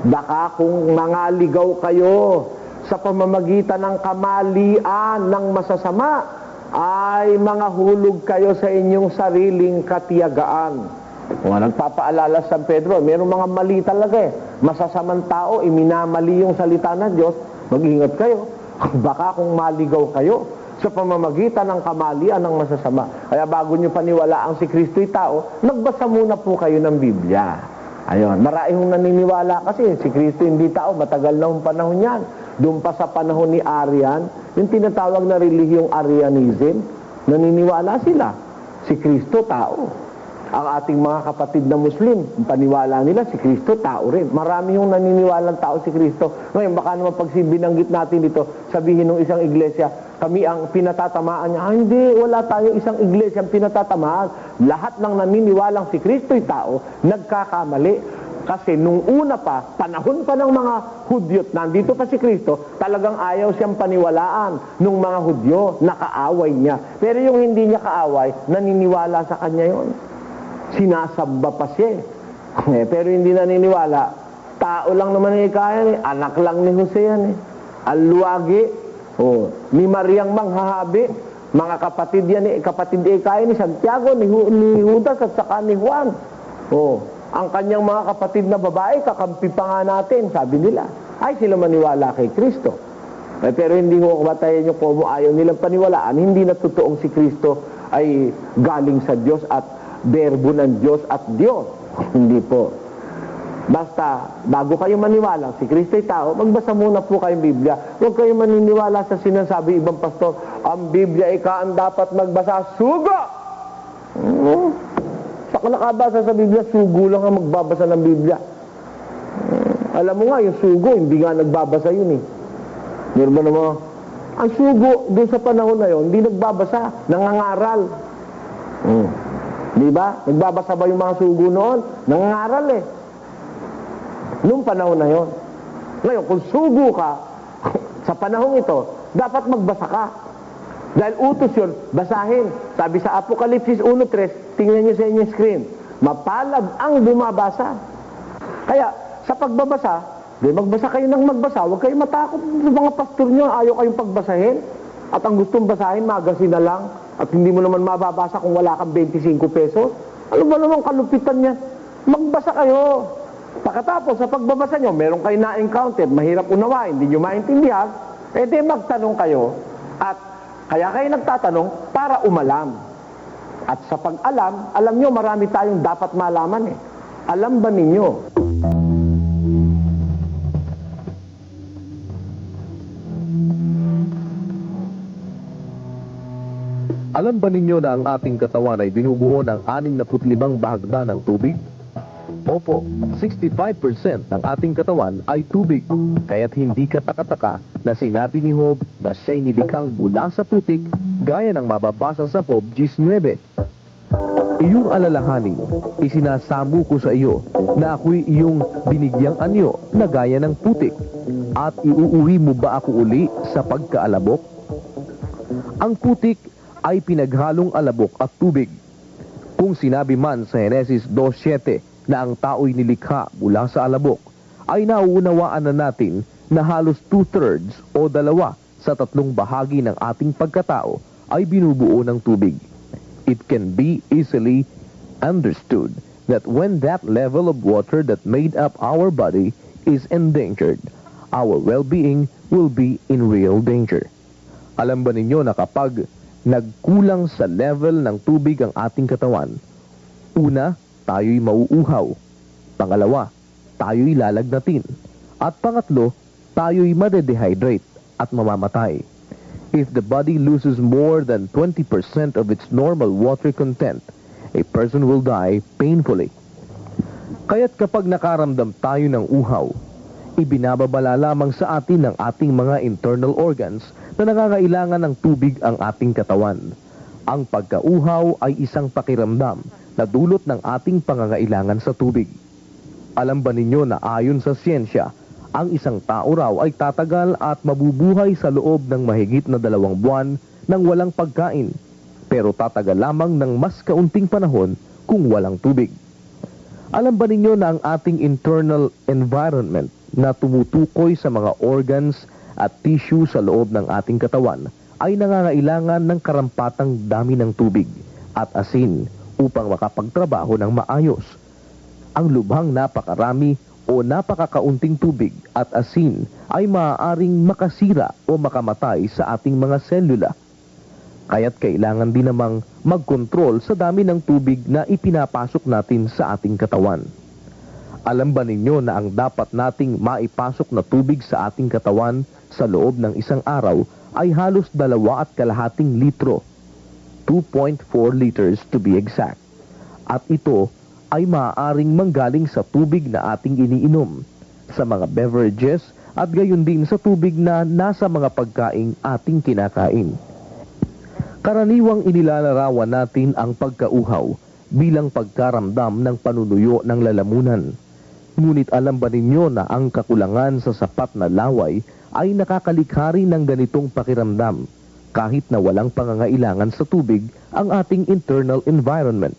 Speaker 2: Baka kung mangaligaw kayo sa pamamagitan ng kamalian ng masasama, ay mga hulog kayo sa inyong sariling katiyagaan. Kung nagpapaalala sa Pedro, mayroong mga mali talaga Masasamang tao, iminamali yung salita ng Diyos, mag-ingat kayo. Baka kung maligaw kayo sa pamamagitan ng kamalian ng masasama. Kaya bago nyo paniwalaang si Kristo'y tao, nagbasa muna po kayo ng Biblia. Ayun, marahing naniniwala kasi si Kristo hindi tao, matagal na yung panahon yan. Doon pa sa panahon ni Arian, yung tinatawag na relihiyong Arianism, naniniwala sila, si Kristo tao. Ang ating mga kapatid na Muslim, paniwala nila si Kristo tao rin. Marami yung naniniwalang tao si Kristo. Ngayon, baka naman pag binanggit natin dito, sabihin ng isang iglesia, kami ang pinatatamaan niya. Hindi, wala tayong isang iglesia ang pinatatamaan. Lahat ng naniniwalang si Kristo'y tao, nagkakamali. Kasi nung una pa, panahon pa ng mga Hudyo, nandito pa si Kristo, talagang ayaw siyang paniwalaan nung mga Hudyo, nakaaway niya. Pero yung hindi niya kaaway, naniniwala sa kanya yon. Sinasamba pa siya. Pero hindi naniniwala. Tao lang naman ang ikayan, anak lang ni Jose yan. Alluwagi, ni Mariang Manghahabi, mga kapatid yan, kapatid ikayan ni Santiago, ni Judas at saka ni Juan. Ang kanyang mga kapatid na babae, kakampi pa nga natin, sabi nila. Ay, sila maniwala kay Kristo. Pero hindi ko kabatayan yung kung ayaw nilang paniwalaan, hindi na totoong si Kristo ay galing sa Diyos at berbo ng Diyos at Diyos. Hindi po. Basta, bago kayo maniwala, si Kristo'y tao, magbasa muna po kayong Biblia. Huwag kayo maniniwala sa sinasabi ibang pastor, ang Biblia ang dapat magbasa, sugo! Saka nakabasa sa Biblia, sugo lang ang magbabasa ng Biblia. Alam mo nga, yung sugo, hindi nga nagbabasa yun eh. Meron ba naman? Ang sugo, doon sa panahon na yun, hindi nagbabasa, nangangaral. Di ba? Nagbabasa ba yung mga sugo noon? Nangangaral eh. Noong panahon na yon. Ngayon, kung sugo ka, sa panahong ito, dapat magbasa ka. Dahil utos yun, basahin. Sabi sa Apokalipsis 1:3, tingnan nyo sa inyong screen, mapalad ang bumabasa. Kaya, sa pagbabasa, magbasa kayo ng magbasa, huwag kayo matakot sa mga pastor nyo, ayaw kayong pagbasahin. At ang gustong basahin, magasin na lang. At hindi mo naman mababasa kung wala kang 25 pesos. Ano ba naman kalupitan niya? Magbasa kayo. Pagkatapos, sa pagbabasa nyo, meron kayo na-encounter, mahirap unawain, hindi nyo maintindihan, di magtanong kayo. At kaya kayo nagtatanong para umalam. At sa pag-alam, alam nyo, marami tayong dapat malaman eh. Alam ba ninyo?
Speaker 3: Alam ba ninyo na ang ating katawan ay binubuo ng 65 bahagdan ng tubig? Opo, 65% ng ating katawan ay tubig. Kaya't hindi katakataka na sinabi ni Job na siya'y nilikang mula sa putik gaya ng mababasa sa Job 19. Iyong alalahanin, isinasamo ko sa iyo na ako'y iyong binigyang anyo na gaya ng putik. At iuuwi mo ba ako uli sa pagkaalabok? Ang putik ay pinaghalong alabok at tubig. Kung sinabi man sa Henesis 2:7 na ang tao'y nilikha mula sa alabok, ay nauunawaan na natin na halos 2/3 o 2 sa 3 bahagi ng ating pagkatao ay binubuo ng tubig. It can be easily understood that when that level of water that made up our body is endangered, our well-being will be in real danger. Alam ba ninyo na kapag nagkulang sa level ng tubig ang ating katawan, una, tayo'y mauuhaw. Pangalawa, tayo'y lalagnatin. At pangatlo, tayo'y madedehydrate at mamamatay. If the body loses more than 20% of its normal water content, a person will die painfully. Kaya't kapag nakaramdam tayo ng uhaw, ibinababala lamang sa atin ng ating mga internal organs na nangangailangan ng tubig ang ating katawan. Ang pagkauhaw ay isang pakiramdam na dulot ng ating pangangailangan sa tubig. Alam ba ninyo na ayon sa siyensya, ang isang tao raw ay tatagal at mabubuhay sa loob ng mahigit na 2 buwan nang walang pagkain, pero tatagal lamang ng mas kaunting panahon kung walang tubig. Alam ba ninyo na ang ating internal environment na tumutukoy sa mga organs at tissue sa loob ng ating katawan ay nangangailangan ng karampatang dami ng tubig at asin upang makapagtrabaho ng maayos. Ang lubhang napakarami o napakakaunting tubig at asin ay maaaring makasira o makamatay sa ating mga selula. Kaya't kailangan din namang magkontrol sa dami ng tubig na ipinapasok natin sa ating katawan. Alam ba ninyo na ang dapat nating maipasok na tubig sa ating katawan sa loob ng isang araw ay halos 2.5 litro, 2.4 liters to be exact. At ito ay maaaring manggaling sa tubig na ating iniinom, sa mga beverages at gayon din sa tubig na nasa mga pagkaing ating kinakain. Karaniwang inilalarawan natin ang pagkauhaw bilang pagkaramdam ng panunuyo ng lalamunan. Ngunit alam ba ninyo na ang kakulangan sa sapat na laway ay nakakalikha rin ng ganitong pakiramdam kahit na walang pangangailangan sa tubig ang ating internal environment?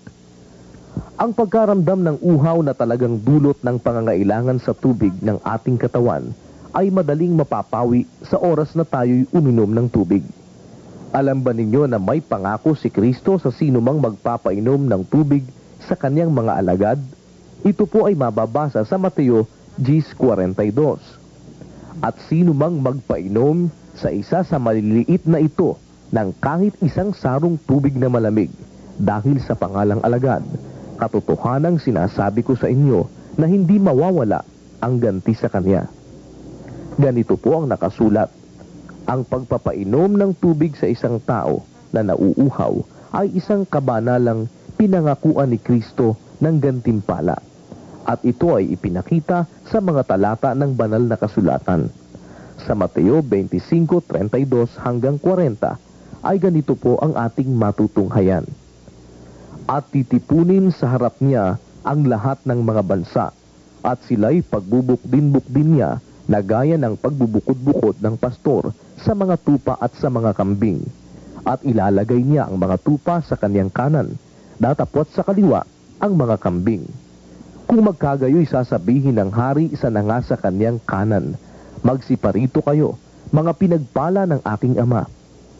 Speaker 3: Ang pagkaramdam ng uhaw na talagang dulot ng pangangailangan sa tubig ng ating katawan ay madaling mapapawi sa oras na tayo'y uminom ng tubig. Alam ba ninyo na may pangako si Kristo sa sinumang magpapainom ng tubig sa kanyang mga alagad? Ito po ay mababasa sa Mateo 10:42. At sinumang magpainom sa isa sa maliliit na ito ng kahit isang sarong tubig na malamig dahil sa pangalang alagad, katotohanang sinasabi ko sa inyo na hindi mawawala ang ganti sa kanya. Ganito po ang nakasulat: ang pagpapainom ng tubig sa isang tao na nauuhaw ay isang kabanalang pinangakuan ni Kristo ng gantimpala. At ito ay ipinakita sa mga talata ng banal na kasulatan. Sa Mateo 25:32 hanggang 40 ay ganito po ang ating matutunghayan. At titipunin sa harap niya ang lahat ng mga bansa, at sila'y pagbubukdin-bukdin niya na gaya ng pagbubukod-bukod ng pastor sa mga tupa at sa mga kambing. At ilalagay niya ang mga tupa sa kanyang kanan, datapwat sa kaliwa ang mga kambing. Kung magkagayo'y sasabihin ng hari sa nanga sa kanyang kanan, magsiparito kayo, mga pinagpala ng aking ama.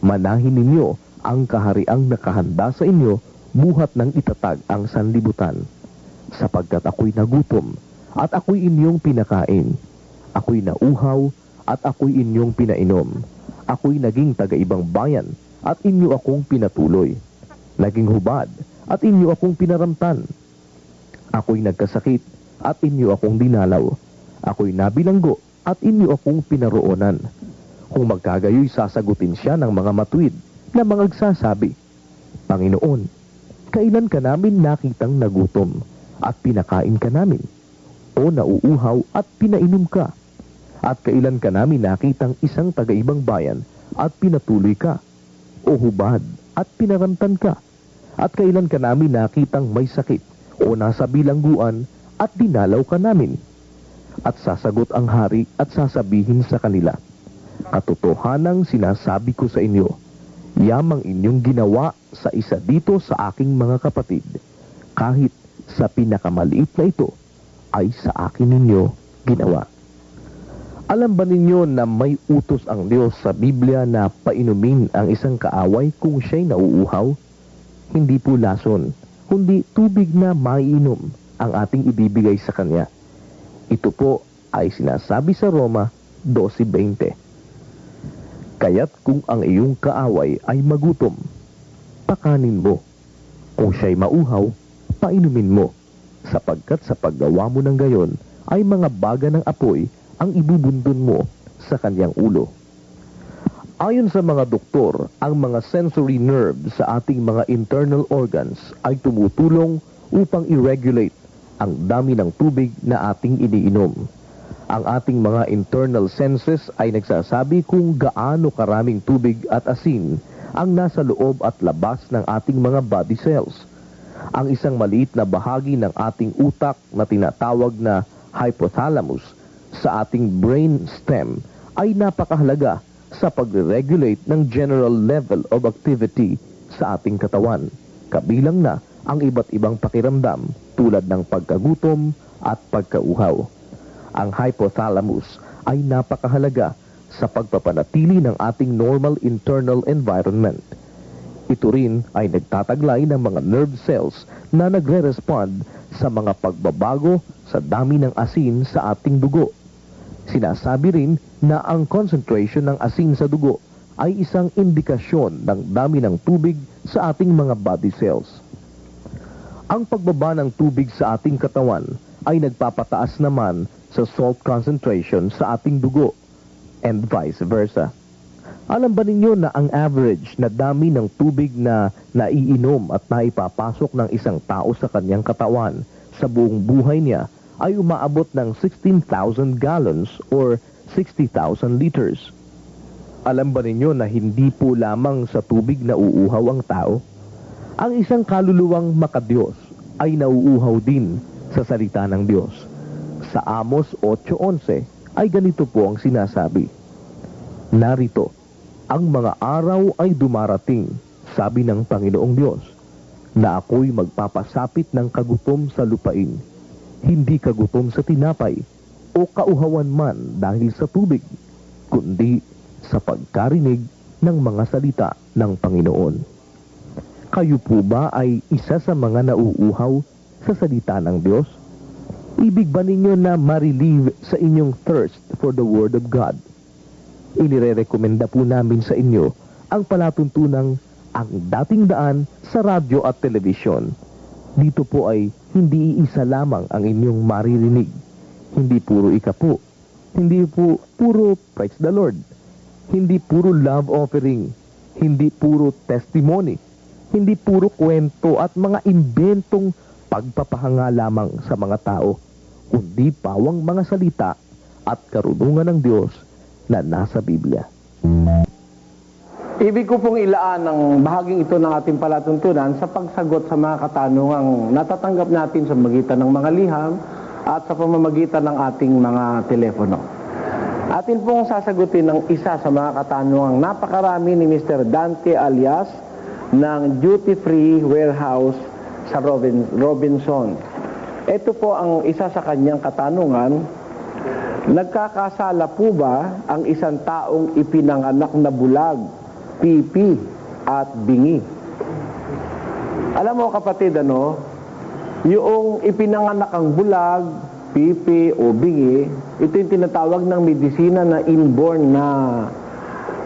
Speaker 3: Manahin ninyo ang kahariang nakahanda sa inyo, buhat ng itatag ang sanlibutan. Sapagkat ako'y nagutom, at ako'y inyong pinakain. Ako'y nauhaw, at ako'y inyong pinainom. Ako'y naging taga-ibang bayan, at inyo akong pinatuloy. Naging hubad, at inyo akong pinaramtan. Ako'y nagkasakit, at inyo akong dinalaw. Ako'y nabilanggo, at inyo akong pinaroonan. Kung magkagayo'y sasagutin siya ng mga matuwid na mga agsasabi, Panginoon, kailan ka namin nakitang nagutom at pinakain ka namin? O nauuhaw at pinainom ka? At kailan ka namin nakitang isang taga-ibang bayan at pinatuloy ka? O hubad at pinaramtan ka? At kailan ka namin nakitang may sakit o nasa bilangguan at dinalaw ka namin? At sasagot ang hari at sasabihin sa kanila, katotohanang sinasabi ko sa inyo, yamang inyong ginawa sa isa dito sa aking mga kapatid, kahit sa pinakamaliit na ito, ay sa akin ninyo ginawa. Alam ba ninyo na may utos ang Diyos sa Biblia na painumin ang isang kaaway kung siya'y nauuhaw? Hindi po lason, kundi tubig na maiinom ang ating ibibigay sa kanya. Ito po ay sinasabi sa Roma 12:20. Kaya't kung ang iyong kaaway ay magutom, pakanin mo. Kung siya'y mauhaw, painumin mo, sapagkat sa paggawa mo ng gayon ay mga baga ng apoy ang ibubundon mo sa kanyang ulo. Ayon sa mga doktor, ang mga sensory nerves sa ating mga internal organs ay tumutulong upang i-regulate ang dami ng tubig na ating iniinom. Ang ating mga internal senses ay nagsasabi kung gaano karaming tubig at asin ang nasa loob at labas ng ating mga body cells. Ang isang maliit na bahagi ng ating utak na tinatawag na hypothalamus sa ating brain stem ay napakahalaga sa pagre-regulate ng general level of activity sa ating katawan, kabilang na ang iba't ibang pakiramdam tulad ng pagkagutom at pagkauhaw. Ang hypothalamus ay napakahalaga sa pagpapanatili ng ating normal internal environment. Ito rin ay nagtataglay ng mga nerve cells na nagre-respond sa mga pagbabago sa dami ng asin sa ating dugo. Sinasabi rin na ang concentration ng asin sa dugo ay isang indikasyon ng dami ng tubig sa ating mga body cells. Ang pagbaba ng tubig sa ating katawan ay nagpapataas naman sa salt concentration sa ating dugo and vice versa. Alam ba ninyo na ang average na dami ng tubig na naiinom at naipapasok ng isang tao sa kanyang katawan sa buong buhay niya ay umaabot ng 16,000 gallons or 60,000 liters? Alam ba ninyo na hindi po lamang sa tubig na uuhaw ang tao? Ang isang kaluluwang makadiyos ay nauuhaw din sa salita ng Diyos. Sa Amos 8:11 ay ganito po ang sinasabi, "Narito, ang mga araw ay dumarating, sabi ng Panginoong Diyos, na ako'y magpapasapit ng kagutom sa lupain, hindi kagutom sa tinapay o kauhawan man dahil sa tubig, kundi sa pagkarinig ng mga salita ng Panginoon." Kayo po ba ay isa sa mga nauuhaw sa salita ng Diyos? Ibig ba ninyo na ma-relieve sa inyong thirst for the Word of God? Inirerekomenda po namin sa inyo ang palatuntunang Ang Dating Daan sa radyo at telebisyon. Dito po ay hindi iisa lamang ang inyong maririnig. Hindi puro ikapo. Hindi po puro praise the Lord. Hindi puro love offering. Hindi puro testimony. Hindi puro kwento at mga imbentong pagpapahanga lamang sa mga tao, kundi pawang mga salita at karunungan ng Diyos na nasa Biblia.
Speaker 2: Ibig ko pong ilaan ang bahaging ito ng ating palatuntunan sa pagsagot sa mga katanungang natatanggap natin sa magitan ng mga liham at sa pamamagitan ng ating mga telepono. Atin pong sasagutin ng isa sa mga katanungang napakarami ni Mr. Dante Alias ng Duty Free Warehouse sa Robinson. Ito po ang isa sa kanyang katanungan. Nagkakasala po ba ang isang taong ipinanganak na bulag, pipi at bingi? Alam mo kapatid, yung ipinanganak ang bulag, pipi o bingi, ito yung tinatawag ng medisina na inborn na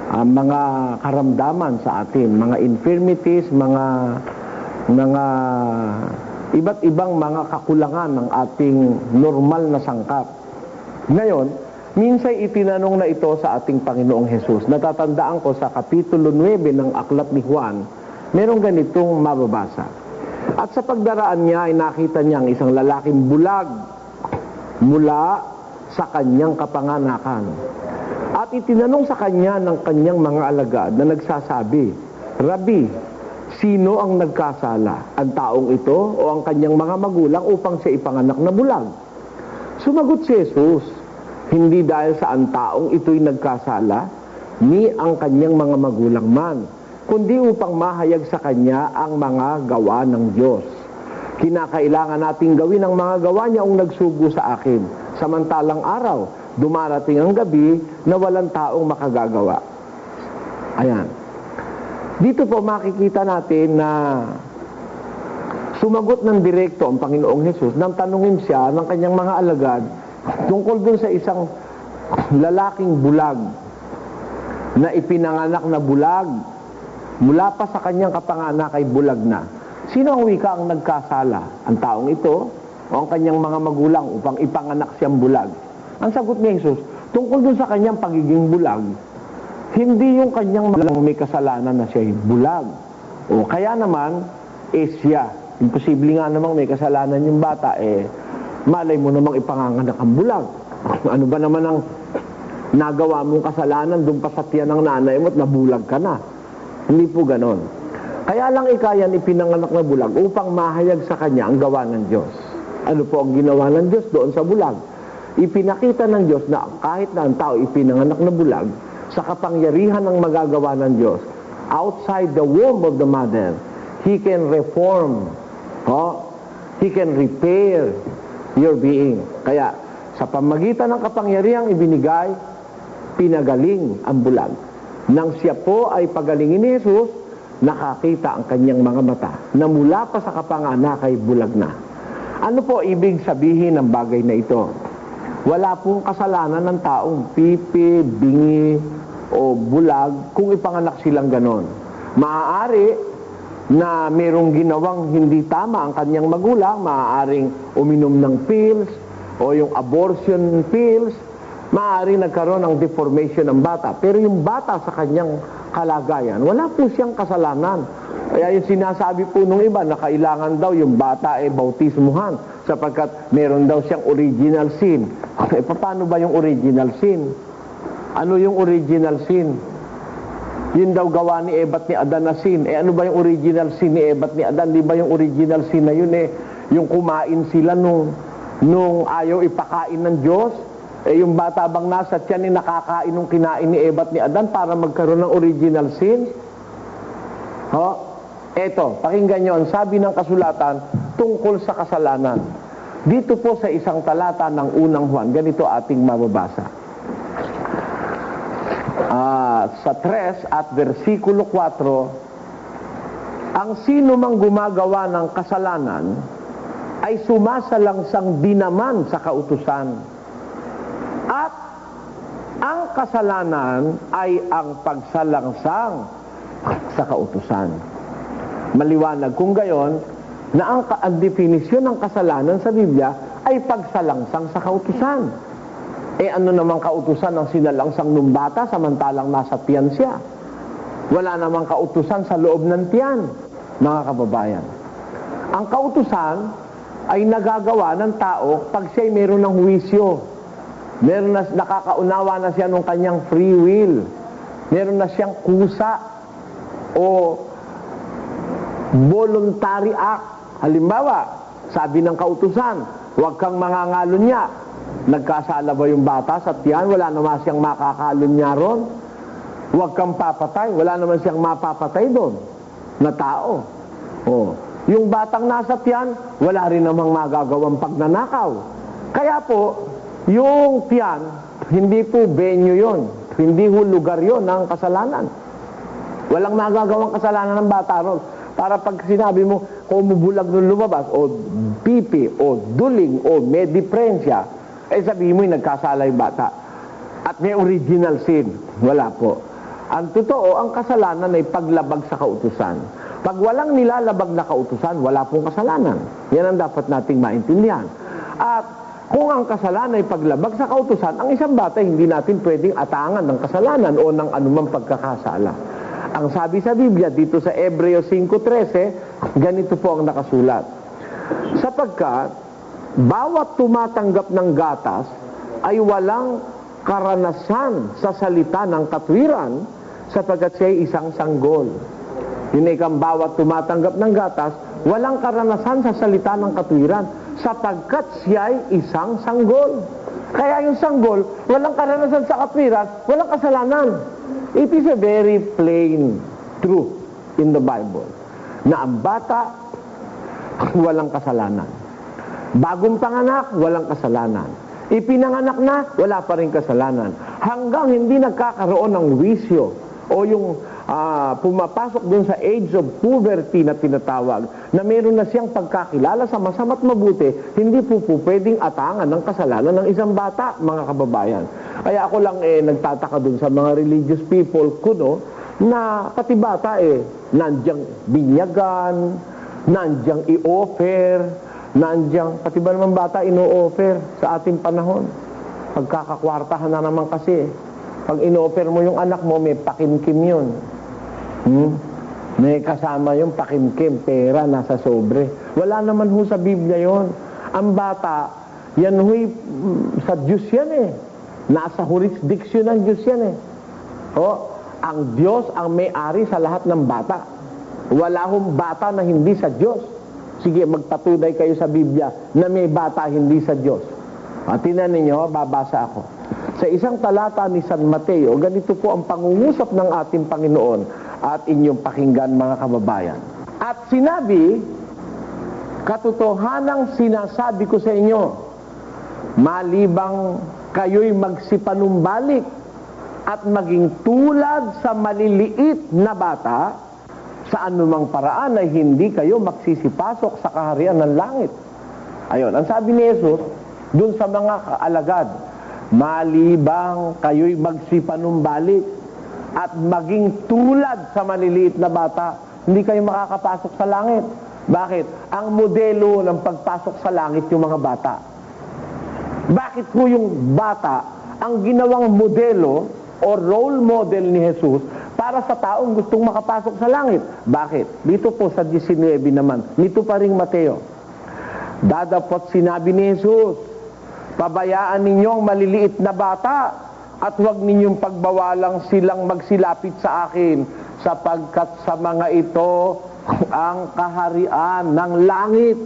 Speaker 2: mga karamdaman sa atin, mga infirmities, mga iba't ibang mga kakulangan ng ating normal na sangkap. Ngayon, minsan itinanong na ito sa ating Panginoong Hesus. Natatandaan ko sa Kapitulo 9 ng Aklat ni Juan, merong ganitong mababasa. At sa pagdaraan niya ay nakita niya ang isang lalaking bulag mula sa kanyang kapanganakan. At itinanong sa kanya ng kanyang mga alagad na nagsasabi, "Rabi, sino ang nagkasala? Ang taong ito o ang kanyang mga magulang upang siya ipanganak na bulag?" Sumagot si Jesus, "Hindi dahil sa ang taong ito'y nagkasala, ni ang kanyang mga magulang man, kundi upang mahayag sa kanya ang mga gawa ng Diyos. Kinakailangan nating gawin ang mga gawa niya ang nagsugo sa akin. Samantalang araw, dumarating ang gabi na walang taong makagagawa." Ayan. Dito po makikita natin na sumagot ng direkto ang Panginoong Hesus nang tanungin siya ng kanyang mga alagad tungkol dun sa isang lalaking bulag na ipinanganak na bulag. Mula pa sa kanyang kapanganak ay bulag na. Sino ang wika ang nagkasala? Ang taong ito o ang kanyang mga magulang upang ipanganak siyang bulag? Ang sagot ni Jesus, tungkol dun sa kanyang pagiging bulag, hindi yung kanyang magulang may kasalanan na siya'y bulag. O kaya naman, siya. Imposible nga namang may kasalanan yung bata, malay mo namang ipanganganak ang bulag. Ano ba naman ang nagawa mong kasalanan doon pa sa tiyan ng nanay mo at nabulag ka na? Hindi po ganon. Kaya lang ikayan ipinanganak na bulag upang mahayag sa kanya ang gawa ng Diyos. Ano po ang ginawa ng Diyos doon sa bulag? Ipinakita ng Diyos na kahit na ang tao ipinanganak na bulag, sa kapangyarihan ng magagawa ng Diyos, outside the womb of the mother, He can reform, He can repair your being. Kaya, sa pamagitan ng kapangyarihang ibinigay, pinagaling ang bulag. Nang siya po ay pagalingin ni Jesus, nakakita ang kanyang mga mata na mula pa sa kapanganak ay bulag na. Ano po ibig sabihin ng bagay na ito? Wala pong kasalanan ng taong pipi, bingi, o bulag kung ipanganak silang ganon. Maaari na merong ginawang hindi tama ang kanyang magulang, maaaring uminom ng pills o yung abortion pills, maaaring nagkaroon ng deformation ng bata. Pero yung bata sa kanyang kalagayan, wala po siyang kasalanan. Kaya yung sinasabi po nung iba na kailangan daw yung bata ay bautismuhan sapagkat meron daw siyang original sin. Paano ba yung original sin? Ano yung original sin? Yun daw gawa ni Eva at ni Adan na sin. Ano ba yung original sin ni Eva at ni Adan? Di ba yung original sin na yun yung kumain sila nung ayaw ipakain ng Diyos? Yung bata bang nasa tiyan nakakain nung kinain ni Eva at ni Adan para magkaroon ng original sin? Eto, pakinggan nyo, ang sabi ng kasulatan tungkol sa kasalanan. Dito po sa isang talata ng unang Juan, ganito ating mababasa. Sa 3 at versikulo 4, ang sino mang gumagawa ng kasalanan ay sumasalangsang dinaman sa kautusan. At ang kasalanan ay ang pagsalangsang sa kautusan. Maliwanag kung gayon na ang definisyon ng kasalanan sa Biblia ay pagsalangsang sa kautusan. Ano namang kautusan ang sinalangsang nung bata samantalang nasa tiyan siya? Wala namang kautusan sa loob ng tiyan, mga kababayan. Ang kautusan ay nagagawa ng tao pag siya'y meron ng huwisyo. Meron na nakakaunawa na siya ng kanyang free will. Meron na siyang kusa o voluntary act. Halimbawa, sabi ng kautusan, huwag kang mangangalon niya. Nagkasala ba yung bata sa tiyan? Wala naman siyang makakalon niya ron. Huwag kang papatay. Wala naman siyang mapapatay doon na tao. Yung batang nasa tiyan, wala rin namang magagawang pagnanakaw. Kaya po, yung tiyan, hindi po venue yon, hindi ho lugar yon ng kasalanan. Walang magagawang kasalanan ng bata ron. Para pag sinabi mo, kumubulag nung lumabas, o pipi, o duling, o may diferensya, sabihin mo yung nagkasala yung bata. At may original sin. Wala po. Ang totoo, ang kasalanan ay paglabag sa kautusan. Pag walang nilalabag na kautusan, wala pong kasalanan. Yan ang dapat nating maintindihan. At kung ang kasalanan ay paglabag sa kautusan, ang isang bata hindi natin pwedeng atangan ng kasalanan o ng anumang pagkakasala. Ang sabi sa Biblia, dito sa Hebreo 5:13, ganito po ang nakasulat. Sapagkat, bawat tumatanggap ng gatas ay walang karanasan sa salita ng katwiran sapagkat siya ay isang sanggol. Hinikang bawat tumatanggap ng gatas, walang karanasan sa salita ng katwiran sapagkat siya ay isang sanggol. Kaya yung sanggol, walang karanasan sa katwiran, walang kasalanan. It is a very plain truth in the Bible na ang bata walang kasalanan. Bagong panganak, walang kasalanan. Ipinanganak na, wala pa rin kasalanan. Hanggang hindi nagkakaroon ng wisyo o yung pumapasok dun sa age of puberty na tinatawag, na meron na siyang pagkakilala sa masama't mabuti, hindi po pwedeng atangan ng kasalanan ng isang bata, mga kababayan. Kaya ako lang nagtataka dun sa mga religious people kuno, na pati bata nandyang binyagan, nandyang i-offer, nandiyan, pati ba naman bata ino-offer sa ating panahon? Pagkakakwartahan na naman kasi. Pag ino-offer mo yung anak mo, may pakimkim yun. May kasama yung pakimkim, pera, nasa sobre. Wala naman ho sa Biblia yon. Ang bata, yan ho'y sa Diyos yan Nasa jurisdiction ng Diyos yan ang Diyos ang may-ari sa lahat ng bata. Wala hong bata na hindi sa Diyos. Sige, magpatunay kayo sa Biblia na may bata hindi sa Diyos. Tingnan ninyo, babasa ako. Sa isang talata ni San Mateo, ganito po ang pangungusap ng ating Panginoon at inyong pakinggan, mga kababayan. At sinabi, katotohanang sinasabi ko sa inyo, malibang kayo'y magsipanumbalik at maging tulad sa maliliit na bata, sa anumang paraan ay hindi kayo magsisipasok sa kaharian ng langit. Ayon, ang sabi ni Jesus, dun sa mga kaalagad, malibang kayo'y magsipanumbalik at maging tulad sa maliliit na bata, hindi kayo makakapasok sa langit. Bakit? Ang modelo ng pagpasok sa langit yung mga bata. Bakit po yung bata ang ginawang modelo o role model ni Jesus para sa taong gustong makapasok sa langit? Bakit? Dito po sa 19 naman, nito pa ring Mateo. Dadapot sinabi ni Jesus, pabayaan ninyo ang maliliit na bata at huwag ninyong pagbawalang silang magsilapit sa akin sapagkat sa mga ito ang kaharian ng langit.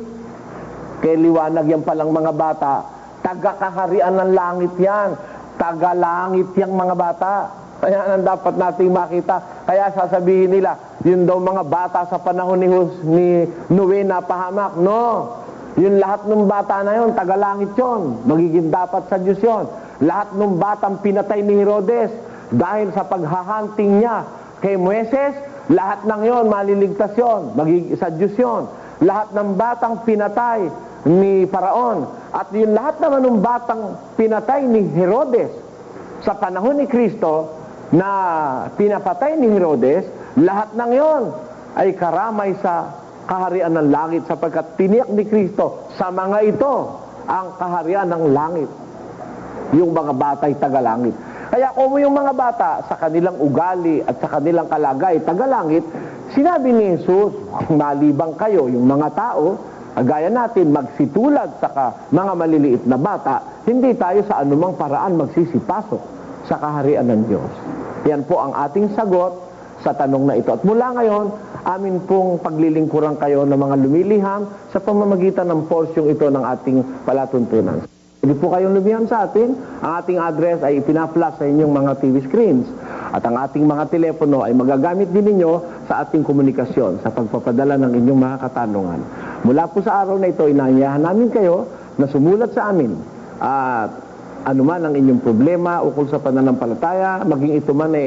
Speaker 2: Kaya liwanag yan palang mga bata. Taga-kaharian ng langit yan. Taga-langit yang mga bata. Kaya ang dapat nating makita. Kaya sasabihin nila, yun daw mga bata sa panahon ni Noe na pahamak. No. Yun lahat ng bata na yun, taga-langit yun. Magiging dapat sa Diyos yun. Lahat ng batang pinatay ni Herodes dahil sa paghahunting niya kay Moises, lahat ng yon maliligtas yon, magiging sa Diyos yon. Lahat ng batang pinatay ni Paraon at yung lahat naman ng batang pinatay ni Herodes sa panahon ni Kristo na pinapatay ni Herodes, lahat ng yon ay karamay sa kaharian ng langit sapagkat tiniyak ni Kristo sa mga ito ang kaharian ng langit. Yung mga bata ay tagalangit. Kaya kung yung mga bata sa kanilang ugali at sa kanilang kalagay tagalangit, sinabi ni Jesus, malibang kayo, yung mga tao, gaya natin, magsitulad sa mga maliliit na bata, hindi tayo sa anumang paraan magsisipasok sa kaharian ng Diyos. Yan po ang ating sagot sa tanong na ito. At mula ngayon, amin pong paglilingkuran kayo ng mga lumiliham sa pamamagitan ng porsyong ito ng ating palatuntunan. Hindi po kayong lumiham sa atin. Ang ating address ay ipina-flash sa inyong mga TV screens. At ang ating mga telepono ay magagamit din ninyo sa ating komunikasyon sa pagpapadala ng inyong mga katanungan. Mula po sa araw na ito, inaanyayahan namin kayo na sumulat sa amin. At anuman ang inyong problema ukol sa pananampalataya, maging ito man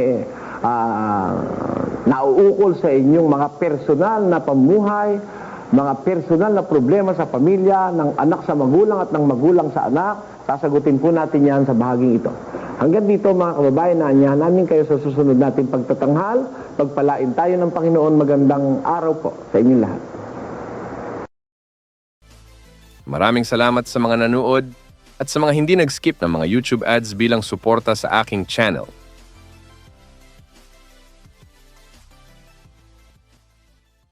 Speaker 2: nauukol sa inyong mga personal na pamuhay, mga personal na problema sa pamilya, ng anak sa magulang at ng magulang sa anak, sasagutin po natin yan sa bahaging ito. Hanggang dito mga kababayan, naanyahan namin kayo sa susunod nating pagtatanghal. Pagpalain tayo ng Panginoon. Magandang araw po sa inyong lahat.
Speaker 1: Maraming salamat sa mga nanood at sa mga hindi nag-skip ng mga YouTube ads bilang suporta sa aking channel.